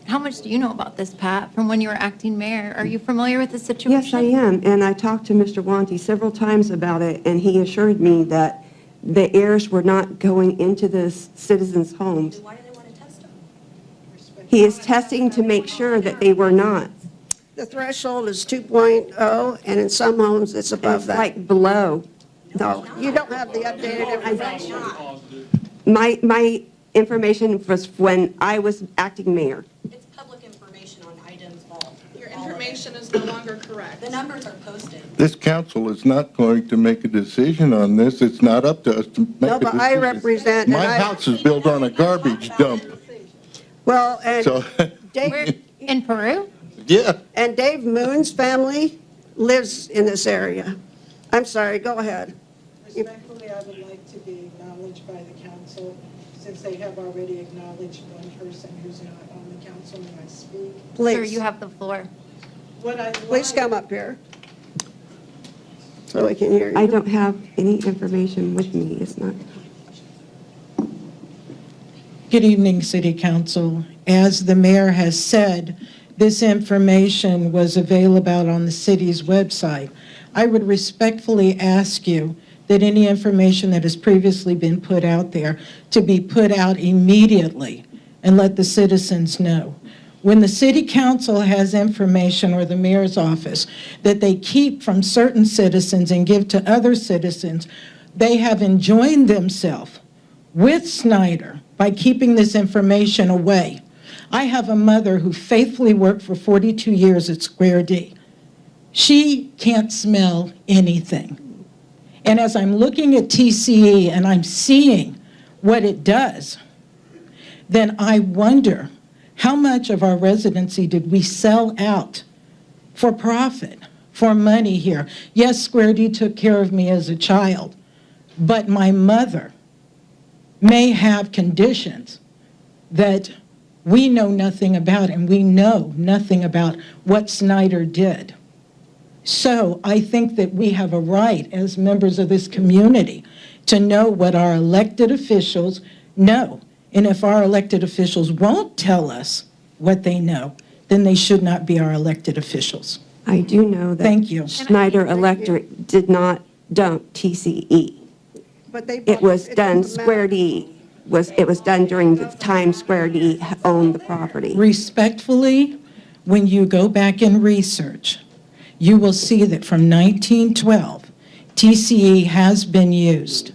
Speaker 6: How much do you know about this, Pat, from when you were acting mayor? Are you familiar with the situation?
Speaker 13: Yes, I am, and I talked to Mr. Wanty several times about it, and he assured me that the heirs were not going into the citizens' homes.
Speaker 21: Why do they want to test them?
Speaker 13: He is testing to make sure that they were not.
Speaker 5: The threshold is 2.0, and in some homes, it's above
Speaker 13: It's
Speaker 5: that.
Speaker 13: like below.
Speaker 5: No, you don't have the updated information.
Speaker 13: My information was when I was acting mayor.
Speaker 21: It's public information on items, all.
Speaker 22: Your information is no longer correct.
Speaker 21: The numbers are posted.
Speaker 7: This council is not going to make a decision on this. It's not up to us to make
Speaker 5: No,
Speaker 7: a
Speaker 5: but I
Speaker 7: decision.
Speaker 5: represent. and
Speaker 7: My
Speaker 5: I-
Speaker 7: house is built on a garbage dump,
Speaker 5: Well, and
Speaker 7: so,
Speaker 6: We're
Speaker 5: Dave,
Speaker 6: in Peru?
Speaker 7: yeah.
Speaker 5: and Dave Moon's family lives in this area. I'm sorry, go ahead.
Speaker 3: Respectfully, I would like to be acknowledged by the council, since they have already acknowledged one person who's not on the council when I speak.
Speaker 5: Please.
Speaker 6: Sir, you have the floor.
Speaker 5: Please come up here so we can hear you.
Speaker 13: I don't have any information with me, it's not.
Speaker 3: Good evening, City Council. As the mayor has said, this information was available on the city's website. I would respectfully ask you that any information that has previously been put out there to be put out immediately and let the citizens know. When the city council has information, or the mayor's office, that they keep from certain citizens and give to other citizens, they have enjoined themselves with Snyder by keeping this information away. I have a mother who faithfully worked for 42 years at Square D. She can't smell anything. And as I'm looking at TCE and I'm seeing what it does, then I wonder how much of our residency did we sell out for profit, for money here? Yes, Square D took care of me as a child, but my mother may have conditions that we know nothing about, and we know nothing about what Snyder did. So I think that we have a right as members of this community to know what our elected officials know. And if our elected officials won't tell us what they know, then they should not be our elected officials.
Speaker 13: I do know that.
Speaker 3: Thank you.
Speaker 13: Schneider Electric did not dump TCE.
Speaker 5: But they.
Speaker 13: It was done, Square D, it was done during the time Square D owned the property.
Speaker 3: Respectfully, when you go back and research, you will see that from 1912, TCE has been used.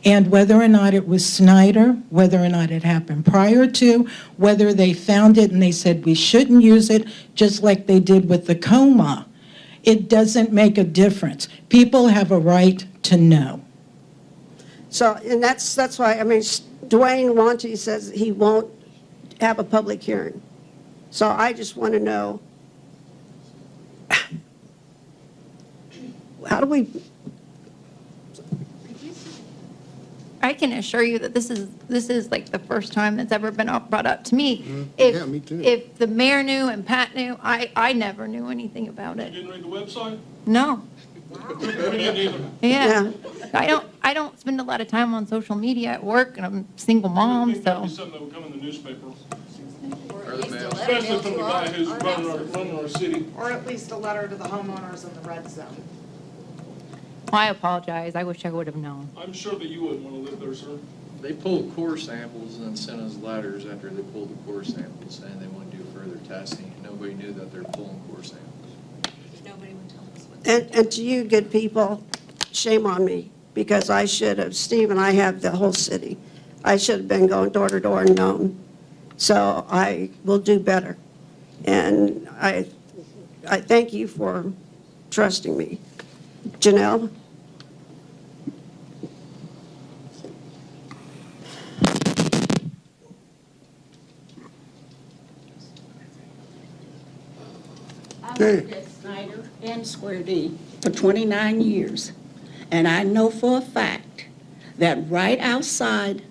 Speaker 3: And whether or not it was Snyder, whether or not it happened prior to, whether they found it and they said we shouldn't use it, just like they did with the coma, it doesn't make a difference. People have a right to know.
Speaker 5: So, and that's why, I mean, Dwayne Wanty says he won't have a public hearing. So I just want to know, how do we,
Speaker 6: I can assure you that this is like the first time it's ever been brought up to me.
Speaker 9: Yeah, me too.
Speaker 6: If the mayor knew and Pat knew, I never knew anything about it.
Speaker 14: You didn't read the website?
Speaker 6: No.
Speaker 14: Me neither.
Speaker 6: Yeah. I don't spend a lot of time on social media at work, and I'm a single mom,
Speaker 14: That'd
Speaker 6: so.
Speaker 14: be something that would come in the newspaper,
Speaker 21: Or at least a letter
Speaker 14: especially
Speaker 21: mailed
Speaker 14: from
Speaker 21: to
Speaker 14: the guy
Speaker 21: us.
Speaker 14: who's running our city.
Speaker 22: Or at least a letter to the homeowners in the red zone.
Speaker 6: I apologize. I wish I would have known.
Speaker 14: I'm sure that you wouldn't want to live there, sir.
Speaker 2: They pulled core samples and sent us letters after they pulled the core samples saying they want to do further testing. And nobody knew that they're pulling core samples.
Speaker 21: Nobody would tell us what.
Speaker 5: And to you good people, shame on me, because I should have, Steve and I have the whole city. I should have been going door to door and known. So I will do better. And I thank you for trusting me. Janelle?
Speaker 15: I worked at Snyder and Square D for 29 years, and I know for a fact that right outside,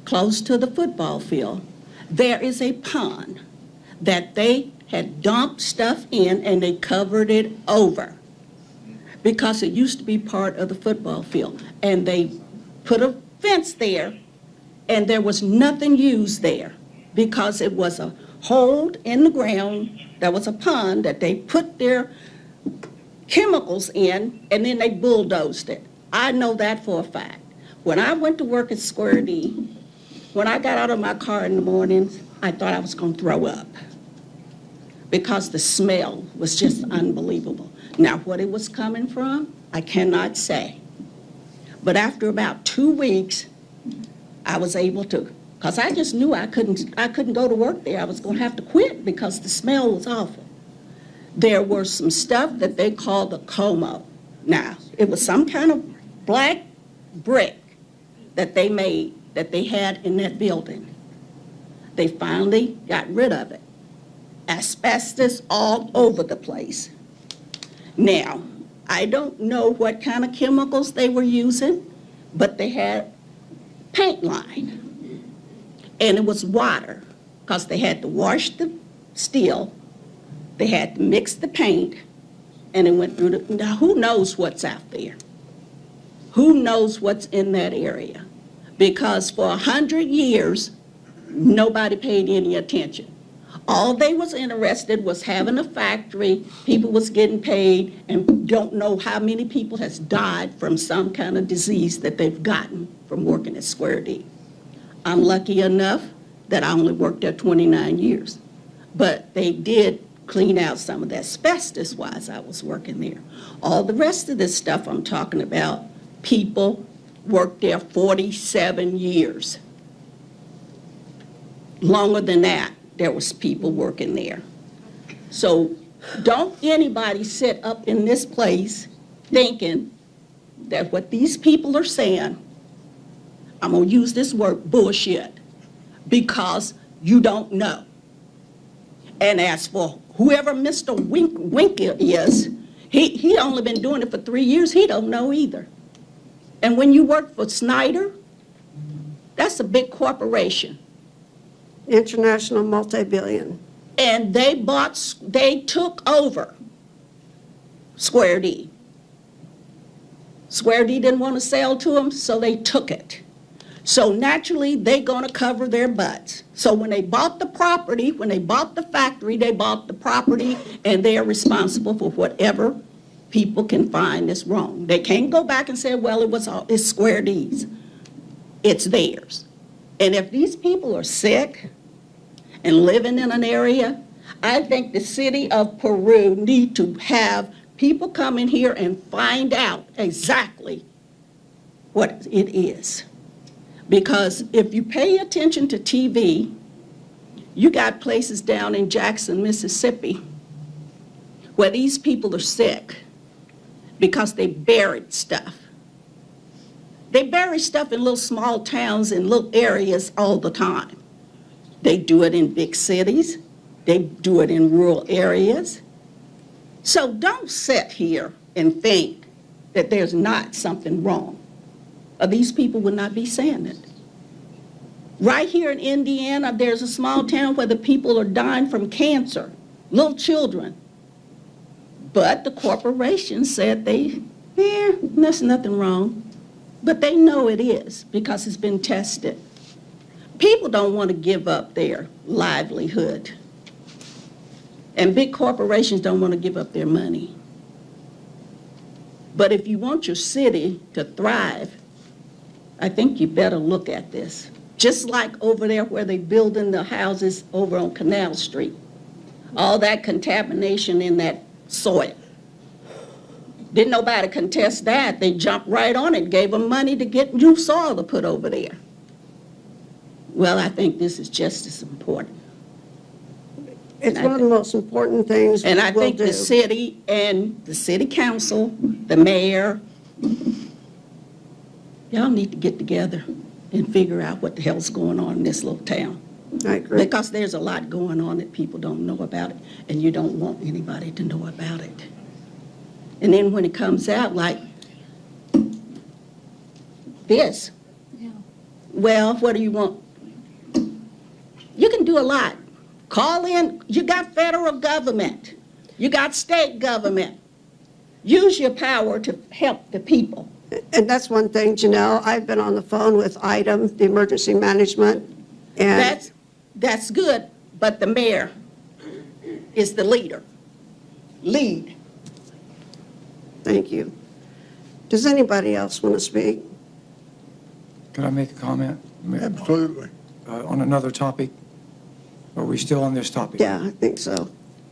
Speaker 15: close to the football field, there is a pond that they had dumped stuff in and they covered it over because it used to be part of the football field. And they put a fence there, and there was nothing used there because it was a hole in the ground. There was a pond that they put their chemicals in, and then they bulldozed it. I know that for a fact. When I went to work at Square D, when I got out of my car in the mornings, I thought I was going to throw up because the smell was just unbelievable. Now, what it was coming from, I cannot say. But after about 2 weeks, I was able to, because I just knew I couldn't go to work there. I was going to have to quit because the smell was awful. There were some stuff that they called the como. Now, it was some kind of black brick that they made, that they had in that building. They finally got rid of it. Asbestos all over the place. Now, I don't know what kind of chemicals they were using, but they had paint line. And it was water, because they had to wash the steel, they had to mix the paint, and it went through the, now who knows what's out there? Who knows what's in that area? Because for 100 years, nobody paid any attention. All they was interested was having a factory, people was getting paid, and don't know how many people has died from some kind of disease that they've gotten from working at Square D. I'm lucky enough that I only worked there 29 years, but they did clean out some of the asbestos while I was working there. All the rest of this stuff I'm talking about, people worked there 47 years. Longer than that, there was people working there. So don't anybody sit up in this place thinking that what these people are saying, I'm gonna use this word, bullshit, because you don't know. And as for whoever Mr. Winker is, he only been doing it for 3 years, he don't know either. And when you work for Snyder, that's a big corporation.
Speaker 5: International multi-billion.
Speaker 15: And they took over Square D. Square D didn't want to sell to them, so they took it. So naturally, they're going to cover their butts. So when they bought the property, when they bought the factory, they bought the property, and they are responsible for whatever people can find is wrong. They can't go back and say, well, it's Square D's. It's theirs. And if these people are sick and living in an area, I think the city of Peru need to have people come in here and find out exactly what it is. Because if you pay attention to TV, you got places down in Jackson, Mississippi, where these people are sick because they buried stuff. They bury stuff in little small towns and little areas all the time. They do it in big cities. They do it in rural areas. So don't sit here and think that there's not something wrong, or these people would not be saying it. Right here in Indiana, there's a small town where the people are dying from cancer, little children. But the corporation said there's nothing wrong. But they know it is because it's been tested. People don't want to give up their livelihood. And big corporations don't want to give up their money. But if you want your city to thrive, I think you better look at this. Just like over there where they building the houses over on Canal Street. All that contamination in that soil. Didn't nobody contest that. They jumped right on it, gave them money to get new soil to put over there. Well, I think this is just as important.
Speaker 5: It's one of the most important things
Speaker 15: And I
Speaker 5: we'll
Speaker 15: think
Speaker 5: do.
Speaker 15: the city and the city council, the mayor, y'all need to get together and figure out what the hell's going on in this little town.
Speaker 5: I agree.
Speaker 15: Because there's a lot going on that people don't know about it, and you don't want anybody to know about it. And then when it comes out like this, well, what do you want? You can do a lot. Call in, you got federal government, you got state government. Use your power to help the people.
Speaker 5: And that's one thing, Janelle, I've been on the phone with ITEM, the emergency management, and
Speaker 15: That's good, but the mayor is the leader. Lead.
Speaker 5: thank you. Does anybody else want to speak?
Speaker 12: Could I make a comment?
Speaker 1: Absolutely.
Speaker 12: On another topic? Are we still on this topic?
Speaker 5: Yeah, I think so.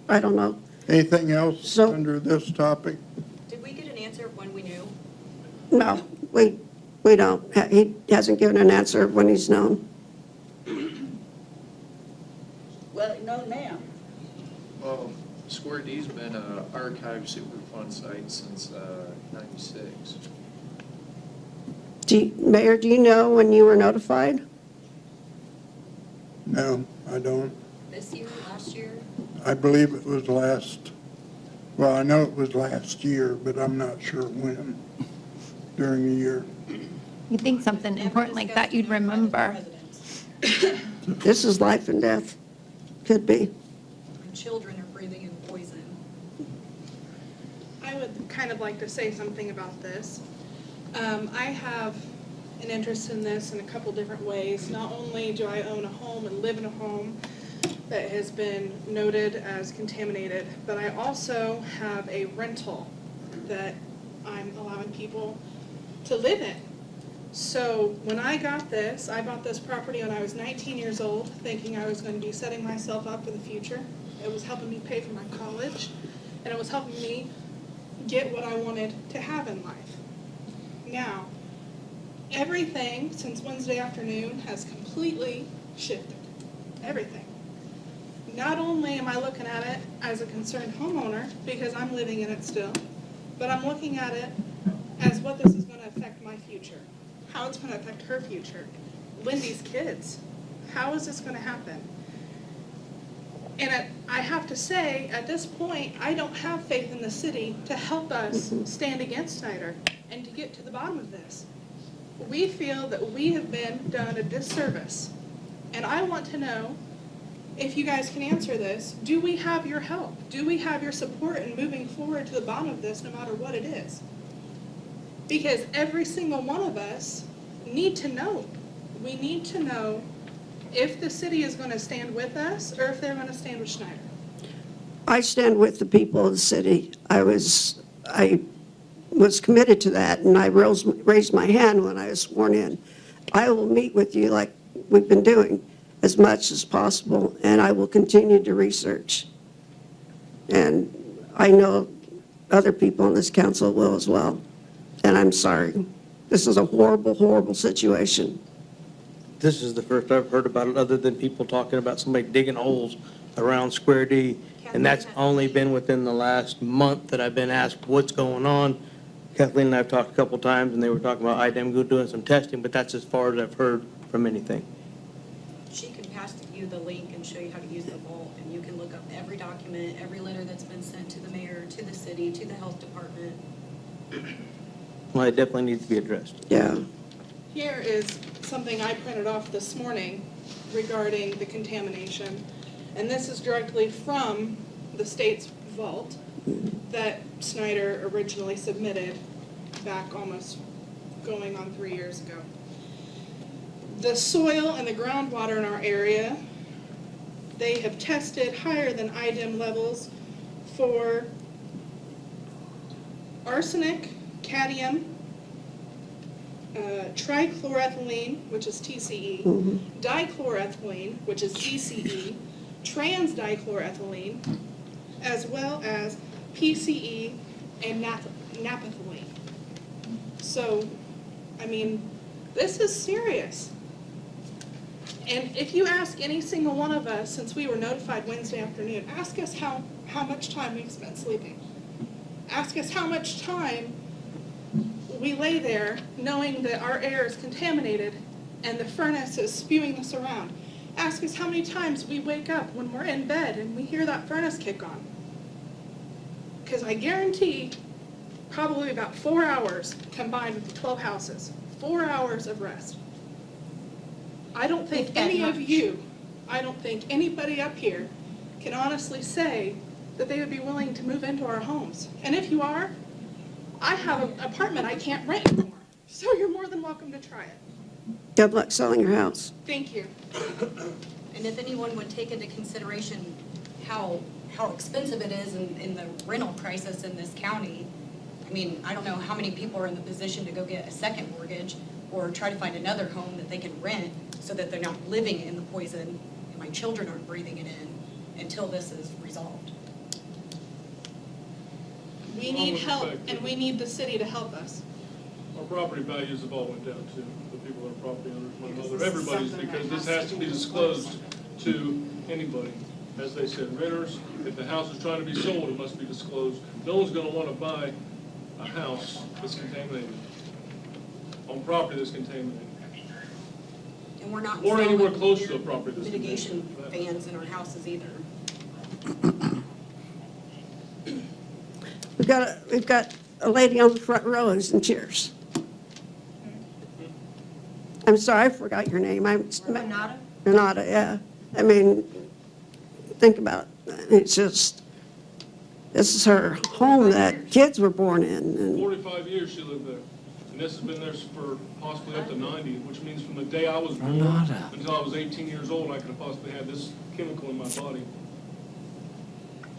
Speaker 5: I don't know.
Speaker 1: Anything else under this topic?
Speaker 21: Did we get an answer of when we knew?
Speaker 5: No, we don't. He hasn't given an answer when he's known.
Speaker 15: Well, no now.
Speaker 2: Well, Square D's been a archive Superfund site since '96.
Speaker 5: Mayor, do you know when you were notified?
Speaker 1: No, I don't.
Speaker 21: This year, last year?
Speaker 1: I believe it was well, I know it was last year, but I'm not sure when during the year.
Speaker 6: You think something important like that you'd remember.
Speaker 5: This is life and death. Could be.
Speaker 21: Children are breathing in poison.
Speaker 18: I would kind of like to say something about this. I have an interest in this in a couple different ways. Not only do I own a home and live in a home that has been noted as contaminated, but I also have a rental that I'm allowing people to live in. So when I bought this property when I was 19 years old, thinking I was going to be setting myself up for the future. It was helping me pay for my college, and it was helping me get what I wanted to have in life. Now, everything since Wednesday afternoon has completely shifted. Everything. Not only am I looking at it as a concerned homeowner, because I'm living in it still, but I'm looking at it as what this is going to affect my future. How it's going to affect her future. Lindy's kids. How is this going to happen? And I have to say, at this point, I don't have faith in the city to help us stand against Snyder and to get to the bottom of this. We feel that we have been done a disservice. And I want to know, if you guys can answer this, do we have your help? Do we have your support in moving forward to the bottom of this, no matter what it is? Because every single one of us need to know. We need to know if the city is going to stand with us or if they're going to stand with Schneider.
Speaker 5: I stand with the people of the city. I was committed to that, and I raised my hand when I was sworn in. I will meet with you like we've been doing as much as possible, and I will continue to research. And I know other people on this council will as well. And I'm sorry. This is a horrible, horrible situation.
Speaker 8: This is the first I've heard about it, other than people talking about somebody digging holes around Square D. And that's only been within the last month that I've been asked what's going on. Kathleen and I have talked a couple times, and they were talking about IDEM doing some testing, but that's as far as I've heard from anything.
Speaker 21: She can pass to you the link and show you how to use the vault, and you can look up every document, every letter that's been sent to the mayor, to the city, to the health department.
Speaker 8: Well, it definitely needs to be addressed.
Speaker 5: Yeah.
Speaker 18: Here is something I printed off this morning regarding the contamination. And this is directly from the state's vault that Snyder originally submitted back almost going on 3 years ago. The soil and the groundwater in our area, they have tested higher than IDEM levels for arsenic, cadmium, trichloroethylene, which is TCE, dichloroethylene, which is ECE, trans-dichloroethylene, as well as PCE and naphthalene. So, I mean, this is serious. And if you ask any single one of us, since we were notified Wednesday afternoon, ask us how much time we've spent sleeping. Ask us how much time we lay there knowing that our air is contaminated and the furnace is spewing this around. Ask us how many times we wake up when we're in bed and we hear that furnace kick on. Because I guarantee probably about 4 hours combined with the 12 houses. 4 hours of rest. I don't think any of you, I don't think anybody up here can honestly say that they would be willing to move into our homes. And if you are, I have an apartment I can't rent anymore. So you're more than welcome to try it.
Speaker 5: Good luck selling your house.
Speaker 18: Thank you.
Speaker 21: And if anyone would take into consideration how expensive it is in the rental crisis in this county, I mean, I don't know how many people are in the position to go get a second mortgage or try to find another home that they can rent so that they're not living in the poison and my children aren't breathing it in until this is resolved.
Speaker 18: We need help, and we need the city to help us.
Speaker 14: Our property values have all went down too. The people that are property owners, my mother, everybody's, because this has to be disclosed to anybody. As they said, renters, if the house is trying to be sold, it must be disclosed. No one's gonna wanna buy a house that's contaminated, on property that's contaminated.
Speaker 21: And we're not
Speaker 14: Or anywhere
Speaker 21: installing
Speaker 14: close to a property that's
Speaker 21: mitigation
Speaker 14: contaminated.
Speaker 21: fans in our houses either.
Speaker 5: We've got a lady on the front row who's in tears. I'm sorry, I forgot your name.
Speaker 21: Renata?
Speaker 5: Renata, yeah. I mean, think about it. It's just, this is her home that kids were born in. And
Speaker 14: 45 years she lived there. And this has been there for possibly up to 90, which means from the day I was born until I was 18 years old, I could have possibly had this chemical in my body.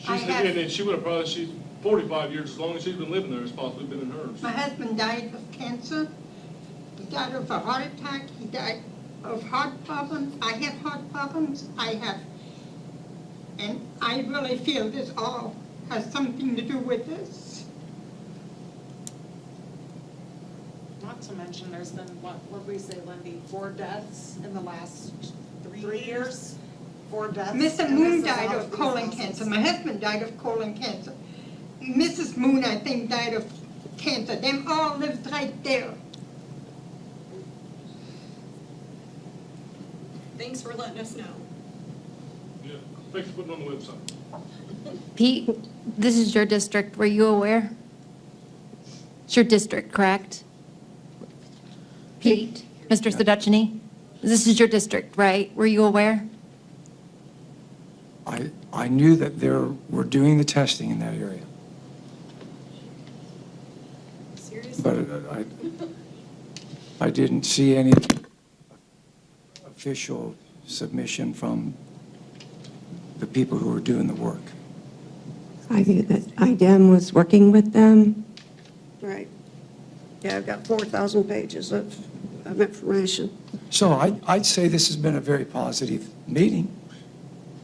Speaker 14: And she would have probably, she's 45 years, as long as she's been living there, it's possibly been in hers.
Speaker 19: My husband died of cancer. He died of a heart attack. He died of heart problems. I have heart problems. And I really feel this all has something to do with this.
Speaker 22: Not to mention, there's been, what did we say, Lindy, 4 deaths in the last 3 years? 4 deaths.
Speaker 19: Mr.
Speaker 22: and
Speaker 19: Moon
Speaker 22: this is
Speaker 19: died
Speaker 22: all
Speaker 19: of
Speaker 22: these
Speaker 19: colon
Speaker 22: houses.
Speaker 19: cancer. My husband died of colon cancer. Mrs. Moon, I think, died of cancer. Them all lived right there.
Speaker 21: Thanks for letting us know.
Speaker 14: Yeah, thanks for putting it on the website.
Speaker 6: Pete, this is your district. Were you aware? It's your district, correct? Pete, Mr. Seducini, this is your district, right? Were you aware?
Speaker 12: I knew that we're doing the testing in that area.
Speaker 21: Seriously?
Speaker 12: But I didn't see any official submission from the people who were doing the work.
Speaker 13: I knew that IDEM was working with them.
Speaker 5: right. Yeah, I've got 4,000 pages of information.
Speaker 12: So I'd say this has been a very positive meeting,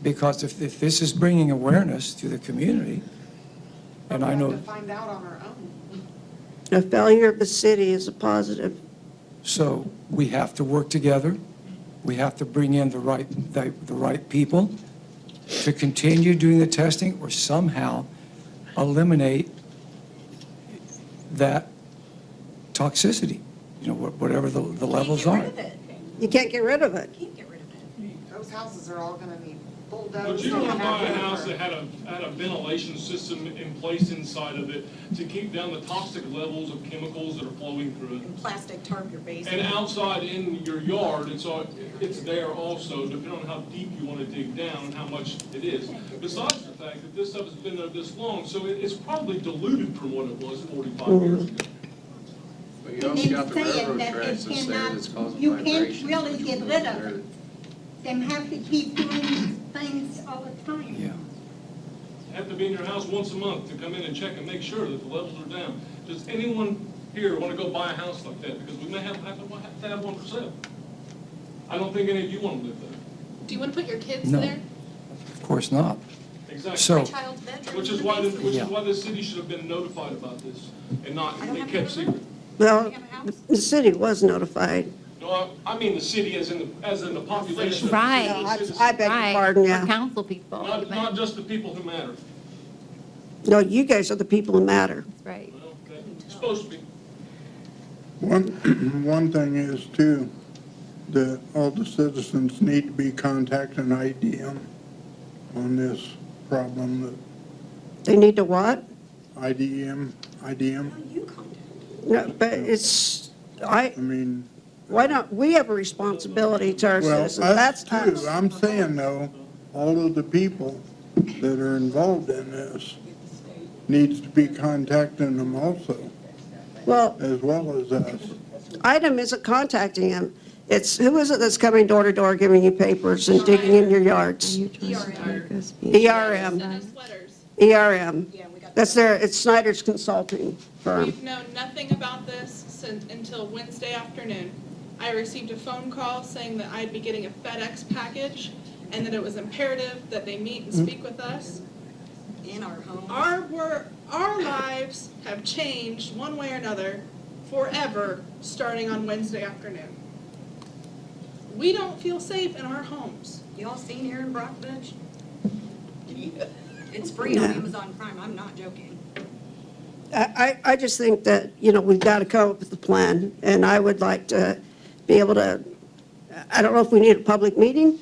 Speaker 12: because if this is bringing awareness to the community, and I
Speaker 22: We
Speaker 12: know,
Speaker 22: have to find out on our own.
Speaker 5: A failure of the city is a positive.
Speaker 12: so we have to work together. We have to bring in the right people to continue doing the testing, or somehow eliminate that toxicity, whatever the levels are.
Speaker 5: You can't get rid of it.
Speaker 22: Those houses are all gonna need bulldozed.
Speaker 14: But you don't want to buy a house that had a ventilation system in place inside of it to keep down the toxic levels of chemicals that are flowing through it.
Speaker 21: And plastic tarp your basement.
Speaker 14: And outside in your yard, it's there also, depending on how deep you want to dig down and how much it is. Besides the fact that this stuff has been there this long, so it's probably diluted from what it was 45 years ago.
Speaker 2: But you also got the railroad tracks that's there that's causing
Speaker 19: You
Speaker 2: vibrations.
Speaker 19: can't really get rid of it. Them have to keep doing these things all the time.
Speaker 12: Yeah.
Speaker 14: Have to be in your house once a month to come in and check and make sure that the levels are down. Does anyone here want to go buy a house like that, because we may have to have 1%. I don't think any of you want to live there.
Speaker 18: Do you want to put your kids
Speaker 12: No.
Speaker 18: there?
Speaker 12: Of course not.
Speaker 14: Exactly.
Speaker 12: So,
Speaker 14: Which is why, the city should have been notified about this and not, they kept secret.
Speaker 5: Well, the city was notified.
Speaker 14: No, I mean the city as in the population. of the
Speaker 6: Right.
Speaker 14: city, the citizens.
Speaker 5: I beg your
Speaker 6: Right.
Speaker 5: pardon,
Speaker 6: Or
Speaker 5: yeah.
Speaker 6: council people.
Speaker 14: Not just the people who matter.
Speaker 5: No, you guys are the people who matter.
Speaker 6: Right.
Speaker 14: Well, okay. It's supposed to be.
Speaker 1: One thing is too, that all the citizens need to be contacting IDM on this problem, that
Speaker 5: They need to what?
Speaker 1: IDM.
Speaker 5: No, but it's,
Speaker 1: I mean,
Speaker 5: why not, we have a responsibility to our
Speaker 1: well,
Speaker 5: citizens. That's
Speaker 1: true.
Speaker 5: us.
Speaker 1: I'm saying though, all of the people that are involved in this needs to be contacting them also,
Speaker 5: Well,
Speaker 1: as well as us.
Speaker 5: item isn't contacting him. It's, who is it that's coming door to door giving you papers and digging in your yards? ERM. ERM. That's their, it's Snyder's Consulting firm.
Speaker 18: We've known nothing about this until Wednesday afternoon. I received a phone call saying that I'd be getting a FedEx package and that it was imperative that they meet and speak with us.
Speaker 21: In our home.
Speaker 18: Our lives have changed one way or another forever, starting on Wednesday afternoon. We don't feel safe in our homes.
Speaker 21: Y'all seen here in Brockbridge? It's free on Amazon Prime, I'm not joking.
Speaker 5: I just think that, you know, we've got to come up with a plan, and I would like to be able to, I don't know if we need a public meeting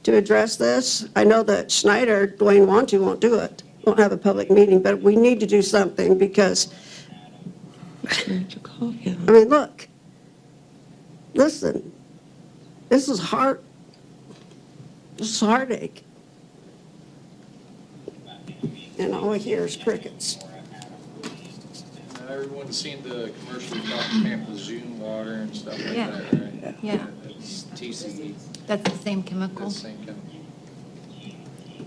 Speaker 5: to address this. I know that Schneider, Dwayne won't do it, won't have a public meeting, but we need to do something because, I mean, look, listen, this is heartache. And all I hear is crickets.
Speaker 2: Everyone's seen the commercials about Tampa Zoom water and stuff like
Speaker 6: Yeah.
Speaker 2: that, right?
Speaker 6: Yeah.
Speaker 2: It's TCE.
Speaker 6: That's the same chemical.
Speaker 2: That's the same chemical.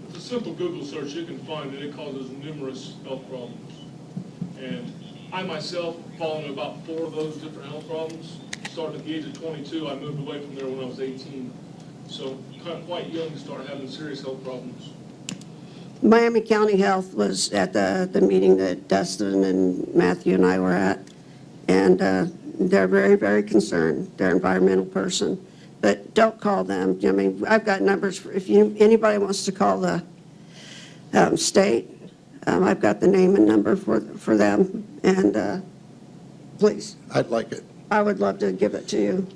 Speaker 14: It's a simple Google search, you can find that it causes numerous health problems. And I myself fall into about 4 of those different health problems. Starting at the age of 22, I moved away from there when I was 18. So kind of quite young to start having serious health problems.
Speaker 5: Miami County Health was at the meeting that Dustin and Matthew and I were at, and they're very, very concerned. They're an environmental person, but don't call them. I mean, I've got numbers, if anybody wants to call the state, I've got the name and number for them, and please.
Speaker 7: I'd like it.
Speaker 5: I would love to give it to you.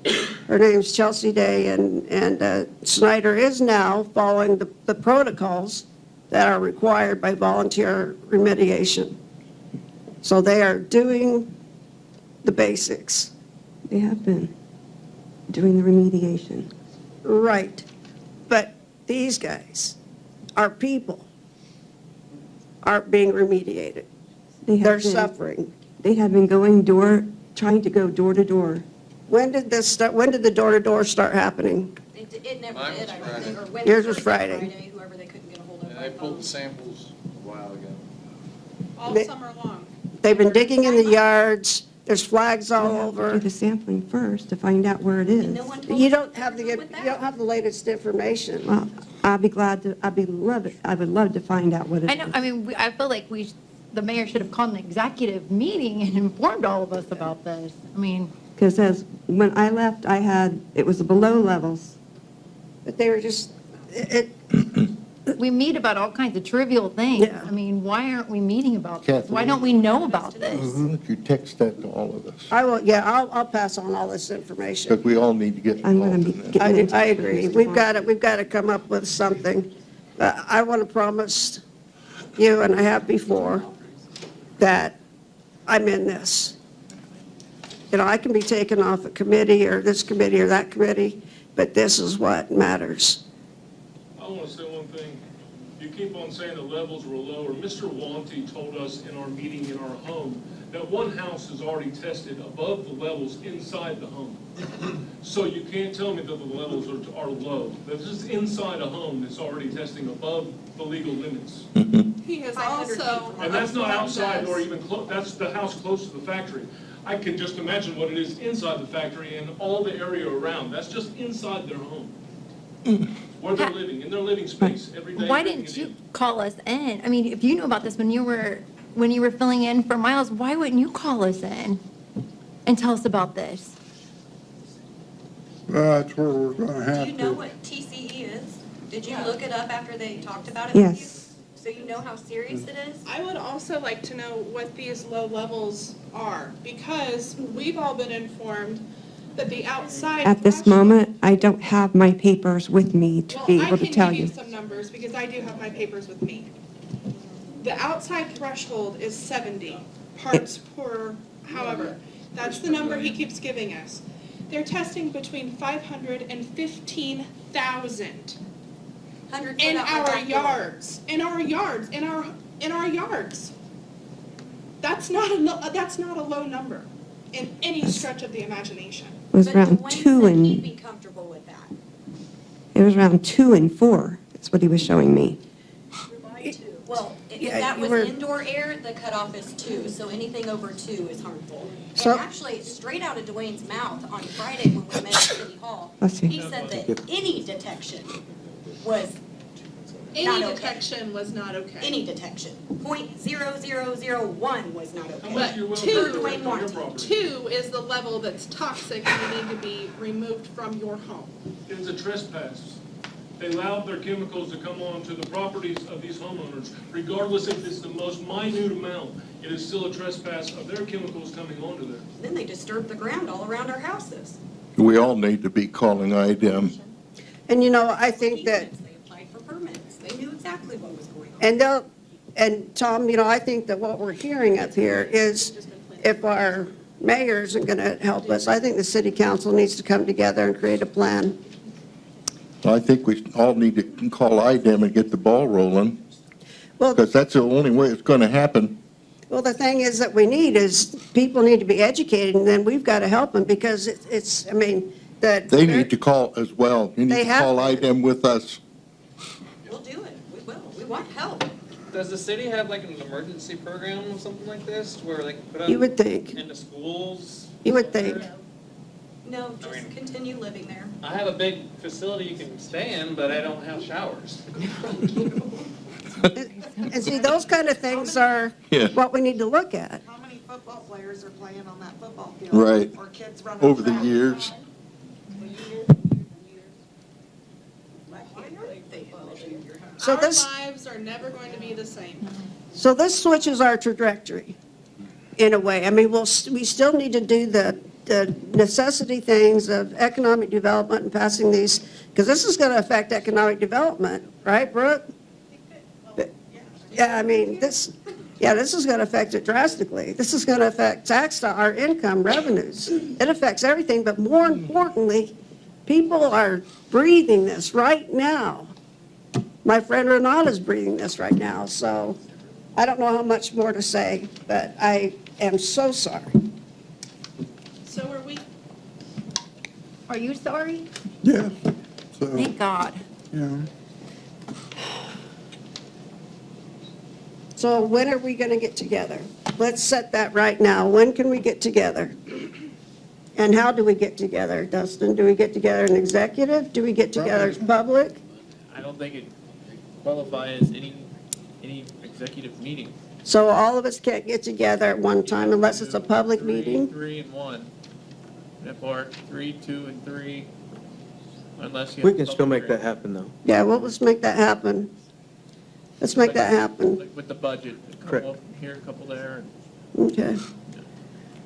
Speaker 5: Her name's Chelsea Day, and Snyder is now following the protocols that are required by volunteer remediation. So they are doing the basics.
Speaker 13: They have been doing the remediation.
Speaker 5: Right. But these guys, our people, aren't being remediated. They're suffering.
Speaker 13: They have been trying to go door to door.
Speaker 5: When did this start? When did the door-to-door start happening?
Speaker 21: It never
Speaker 2: Mine
Speaker 21: did,
Speaker 2: was
Speaker 21: I
Speaker 2: Friday.
Speaker 21: think, or when.
Speaker 5: Yours was Friday.
Speaker 21: Whoever they couldn't get a hold of.
Speaker 2: And they pulled the samples a while ago.
Speaker 18: All
Speaker 5: They-
Speaker 18: summer long.
Speaker 5: They've been digging in the yards. There's flags all
Speaker 13: Do
Speaker 5: over.
Speaker 13: the sampling first to find out where it is.
Speaker 5: You don't have the latest information.
Speaker 13: Well, I would love to find out what it
Speaker 6: I
Speaker 13: is.
Speaker 6: know, I mean, I feel like the mayor should have called an executive meeting and informed all of us about this. I mean,
Speaker 13: Because when I left, it was below levels.
Speaker 5: But they were just,
Speaker 6: we meet about all kinds of trivial things.
Speaker 5: Yeah.
Speaker 6: I mean, why aren't we meeting about this?
Speaker 7: Kathleen.
Speaker 6: Why don't we know about this?
Speaker 7: Why don't you text that to all of us?
Speaker 5: I will, yeah, I'll pass on all this information.
Speaker 7: Because we all need to get
Speaker 13: I'm going
Speaker 7: involved
Speaker 13: to
Speaker 7: in
Speaker 13: be
Speaker 7: this.
Speaker 13: getting into
Speaker 5: I agree. We've got to come up with something. I want to promise you, and I have before, that I'm in this. You know, I can be taken off a committee or this committee or that committee, but this is what matters.
Speaker 14: I want to say one thing. You keep on saying the levels were lower. Mr. Wanty told us in our meeting in our home that one house is already tested above the levels inside the home. So you can't tell me that the levels are low. This is inside a home that's already testing above the legal limits.
Speaker 18: He has also.
Speaker 14: And that's not
Speaker 18: informed
Speaker 14: outside
Speaker 18: us-
Speaker 14: nor even close, that's the house close to the factory. I can just imagine what it is inside the factory and all the area around. That's just inside their home, where they're living, in their living space, every day.
Speaker 6: Why
Speaker 14: breathing
Speaker 6: didn't
Speaker 14: it
Speaker 6: you
Speaker 14: in.
Speaker 6: call us in? I mean, if you knew about this when you were filling in for Miles, why wouldn't you call us in and tell us about this?
Speaker 1: That's where we're gonna
Speaker 21: Do
Speaker 1: have
Speaker 21: you know
Speaker 1: to.
Speaker 21: what TCE is? Did you look it up after they talked about it with you?
Speaker 13: Yes.
Speaker 21: So you know how serious it is?
Speaker 18: I would also like to know what these low levels are, because we've all been informed that the outside.
Speaker 13: At this moment, I don't have my papers with me to be able to tell
Speaker 18: I can
Speaker 13: you.
Speaker 18: give you some numbers, because I do have my papers with me. The outside threshold is 70 parts per, however, that's the number he keeps giving us. They're testing between 500 and 15,000 in our yards, in our yards. That's not a low number in any stretch of the imagination.
Speaker 13: It was around 2 and,
Speaker 21: He'd be comfortable with that.
Speaker 13: it was around 2 and 4. That's what he was showing me.
Speaker 21: Well, if
Speaker 5: Yeah,
Speaker 21: that
Speaker 5: you
Speaker 21: was
Speaker 5: were-
Speaker 21: indoor air, the cutoff is 2, so anything over 2 is harmful.
Speaker 5: So-
Speaker 21: And actually, straight out of Dwayne's mouth on Friday when we met at City Hall,
Speaker 13: Let's see.
Speaker 21: he said that any detection was
Speaker 18: Any
Speaker 21: not okay.
Speaker 18: detection was not okay.
Speaker 21: Any detection. 0.0001 was not okay.
Speaker 18: But
Speaker 21: Per
Speaker 18: two
Speaker 21: Dwayne Martin.
Speaker 18: is the level that's toxic and you need to be removed from your home.
Speaker 14: It's a trespass. They allowed their chemicals to come onto the properties of these homeowners, regardless if it's the most minute amount. It is still a trespass of their chemicals coming onto there.
Speaker 21: Then they disturbed the ground all around our houses.
Speaker 7: We all need to be calling IDEM.
Speaker 5: And I think that,
Speaker 21: They applied for permits. They knew exactly what was going on.
Speaker 5: and Tom, I think that what we're hearing up here is if our mayor isn't going to help us, I think the city council needs to come together and create a plan.
Speaker 7: I think we all need to call IDEM and get the ball rolling,
Speaker 5: Well,
Speaker 7: because that's the only way it's going to happen.
Speaker 5: well, the thing is that we need is, people need to be educated, and then we've got to help them, because that.
Speaker 7: They need to call as well. You need
Speaker 5: They
Speaker 7: to
Speaker 5: have
Speaker 7: call
Speaker 5: to.
Speaker 7: IDEM with us.
Speaker 21: We'll do it. We will. We want help.
Speaker 4: Does the city have like an emergency program or something like this where they can put up
Speaker 5: You would think.
Speaker 4: into schools?
Speaker 5: You would think.
Speaker 21: No, just continue living there.
Speaker 4: I have a big facility you can stay in, but I don't have showers.
Speaker 5: And see, those kind of things are
Speaker 7: Yeah.
Speaker 5: what we need to look at.
Speaker 22: How many football players are playing on that football field?
Speaker 7: Right.
Speaker 22: Or kids running
Speaker 7: Over the
Speaker 22: track?
Speaker 7: years.
Speaker 5: So
Speaker 18: Our
Speaker 5: this-
Speaker 18: lives are never going to be the same.
Speaker 5: So this switches our trajectory, in a way. We still need to do the necessity things of economic development and passing these, because this is going to affect economic development, right, Brooke? Yeah, this is going to affect it drastically. This is going to affect our income, revenues. It affects everything, but more importantly, people are breathing this right now. My friend Renata's breathing this right now, so I don't know how much more to say, but I am so sorry.
Speaker 18: So are we.
Speaker 6: Are you sorry?
Speaker 1: Yeah, so,
Speaker 6: Thank God.
Speaker 5: So when are we going to get together? Let's set that right now. When can we get together? And how do we get together, Dustin? Do we get together in executive? Do we get together as public?
Speaker 4: I don't think it qualifies as any executive meeting.
Speaker 5: So all of us can't get together at one time unless it's a public meeting?
Speaker 4: 3 and 1. Or 3, 2, and 3, unless you.
Speaker 8: We
Speaker 4: have
Speaker 8: can
Speaker 4: a
Speaker 8: still
Speaker 4: public
Speaker 8: make that
Speaker 4: hearing.
Speaker 8: happen, though.
Speaker 5: Yeah, well, let's make that happen. Let's make that happen.
Speaker 4: Like with the budget, a
Speaker 8: Correct.
Speaker 4: couple here, a couple there.
Speaker 5: Okay.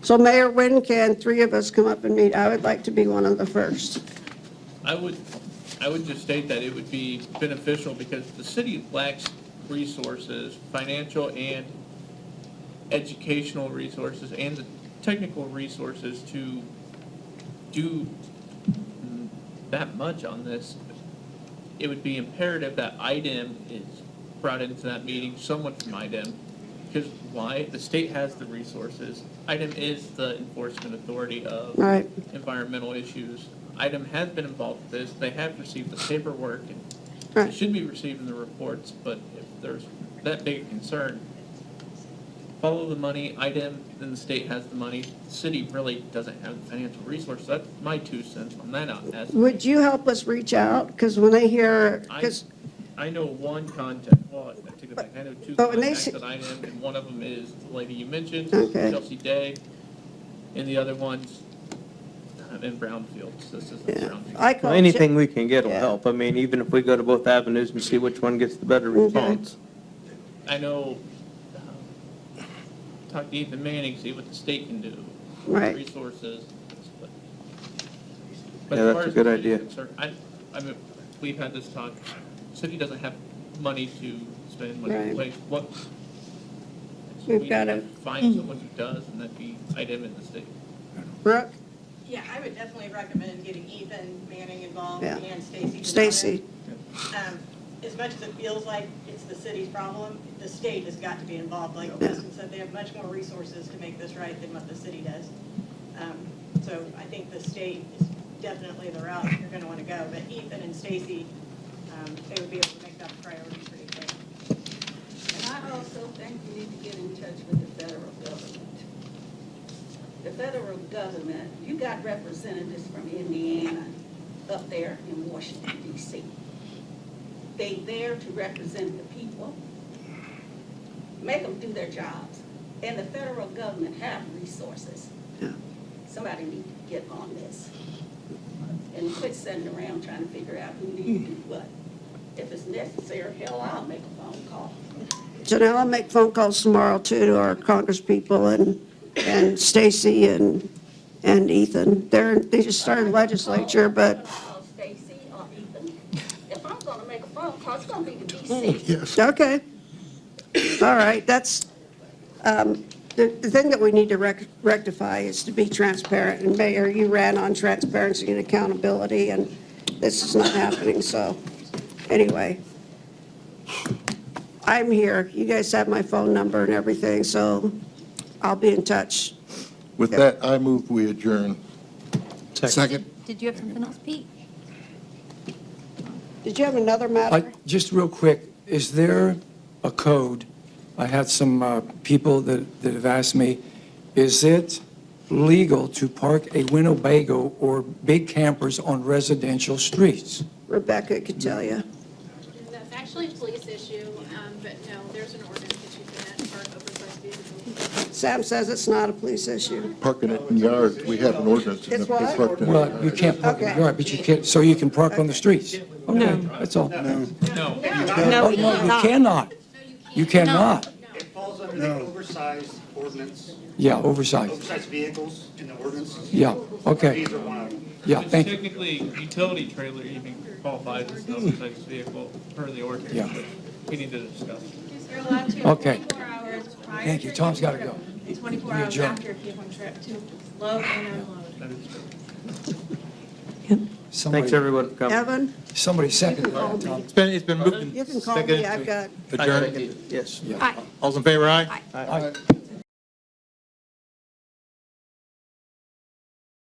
Speaker 5: So Mayor, when can 3 of us come up and meet? I would like to be one of the first.
Speaker 4: I would just state that it would be beneficial because the city lacks resources, financial and educational resources, and the technical resources to do that much on this. It would be imperative that IDEM is brought into that meeting, someone from IDEM. Because why? The state has the resources. IDEM is the enforcement authority of
Speaker 5: Right.
Speaker 4: environmental issues. IDEM has been involved with this. They have received the paperwork, and
Speaker 5: Right.
Speaker 4: it should be receiving the reports, but if there's that big a concern, follow the money, IDEM, then the state has the money. The city really doesn't have the financial resources. That's my 2 cents on that aspect.
Speaker 5: Would you help us reach out? Because when they hear, because
Speaker 4: I know one contact, well, I take it back, I know 2
Speaker 5: But when they
Speaker 4: contacts
Speaker 5: say-
Speaker 4: at IDEM, and one of them is the lady you mentioned,
Speaker 5: Okay.
Speaker 4: Chelsea Day, and the other one's in Brownfields. This is in Brownfields.
Speaker 5: I call.
Speaker 8: Well, anything we can get will
Speaker 5: Yeah.
Speaker 8: help. I mean, even if we go to both avenues and see which one gets the better response.
Speaker 4: I know, talk to Ethan Manning, see what the state can do.
Speaker 5: Right.
Speaker 4: Resources.
Speaker 8: Yeah,
Speaker 4: as
Speaker 8: that's
Speaker 4: far
Speaker 8: a
Speaker 4: as
Speaker 8: good
Speaker 4: the city's
Speaker 8: idea.
Speaker 4: concerned, I mean, we've had this talk, city doesn't have money to spend money.
Speaker 5: Right.
Speaker 4: Like, what?
Speaker 5: We've
Speaker 4: we
Speaker 5: got
Speaker 4: need
Speaker 5: to-
Speaker 4: find someone who does, and that'd be IDEM in the state.
Speaker 5: Brooke?
Speaker 11: Yeah, I would definitely recommend getting Ethan Manning involved
Speaker 5: Yeah.
Speaker 11: and Stacy.
Speaker 5: Stacy.
Speaker 11: As much as it feels like it's the city's problem, the state has got to be involved. Like Kristen said, they have much more resources to make this right than what the city does. So I think the state is definitely the route you're going to want to go. But Ethan and Stacy, they would be able to make that a priority pretty quick.
Speaker 15: And I also think you need to get in touch with the federal government. The federal government, you got representatives from Indiana up there in Washington, D.C. They there to represent the people. Make them do their jobs. And the federal government have resources. Somebody need to get on this. And quit sitting around trying to figure out who needs to do what. If it's necessary, hell, I'll make a phone call.
Speaker 5: Janelle, I'll make phone calls tomorrow too to our congresspeople and Stacy and Ethan. They just started legislature, but.
Speaker 15: Stacy or Ethan. If I'm gonna make a phone call, it's gonna be to DC.
Speaker 5: Yes. Okay. All right, that's, the thing that we need to rectify is to be transparent. And Mayor, you ran on transparency and accountability, and this is not happening, so, anyway. I'm here. You guys have my phone number and everything, so I'll be in touch.
Speaker 7: With that, I move we adjourn.
Speaker 9: Second.
Speaker 6: Did you have something else, Pete?
Speaker 5: Did you have another matter?
Speaker 12: Just real quick, is there a code? I had some people that have asked me, is it legal to park a Winnebago or big campers on residential streets?
Speaker 5: Rebecca could tell you.
Speaker 10: That's actually a police issue, but no, there's an ordinance that you can't park oversized vehicles.
Speaker 5: Sam says it's not a police issue.
Speaker 7: Parking it in yards, we have an ordinance.
Speaker 5: It's what?
Speaker 7: Parked in
Speaker 12: Well,
Speaker 7: yards.
Speaker 12: you can't park in the
Speaker 5: Okay.
Speaker 12: yard, but you can, so you can park on the streets? Okay, that's all.
Speaker 4: No.
Speaker 12: Oh, no, you cannot. You cannot.
Speaker 20: It falls under the oversized ordinance,
Speaker 12: Yeah, oversized.
Speaker 20: oversized vehicles in the ordinance.
Speaker 12: Yeah, okay.
Speaker 20: These are one of them.
Speaker 12: Yeah,
Speaker 4: Which
Speaker 12: thank you.
Speaker 4: technically, utility trailer even qualifies as an oversized vehicle per the ordinance.
Speaker 12: Yeah.
Speaker 4: But we need to discuss.
Speaker 10: You're allowed to
Speaker 12: Okay.
Speaker 10: 24 hours prior.
Speaker 12: Thank you.
Speaker 10: to
Speaker 12: Tom's
Speaker 10: your
Speaker 12: gotta
Speaker 10: trip,
Speaker 12: go.
Speaker 10: and 24
Speaker 12: We
Speaker 10: hours
Speaker 12: adjourn.
Speaker 10: after if you have one trip to load and unload.
Speaker 4: That is true.
Speaker 12: Somebody-
Speaker 8: Thanks, everyone, for coming.
Speaker 5: Evan,
Speaker 12: Somebody second
Speaker 5: call
Speaker 12: that,
Speaker 5: me.
Speaker 12: Tom.
Speaker 23: It's been moved and
Speaker 5: You can call me.
Speaker 23: seconded
Speaker 5: I've got.
Speaker 23: to adjourn.
Speaker 8: Yes.
Speaker 23: All's in favor, aye?
Speaker 12: Aye.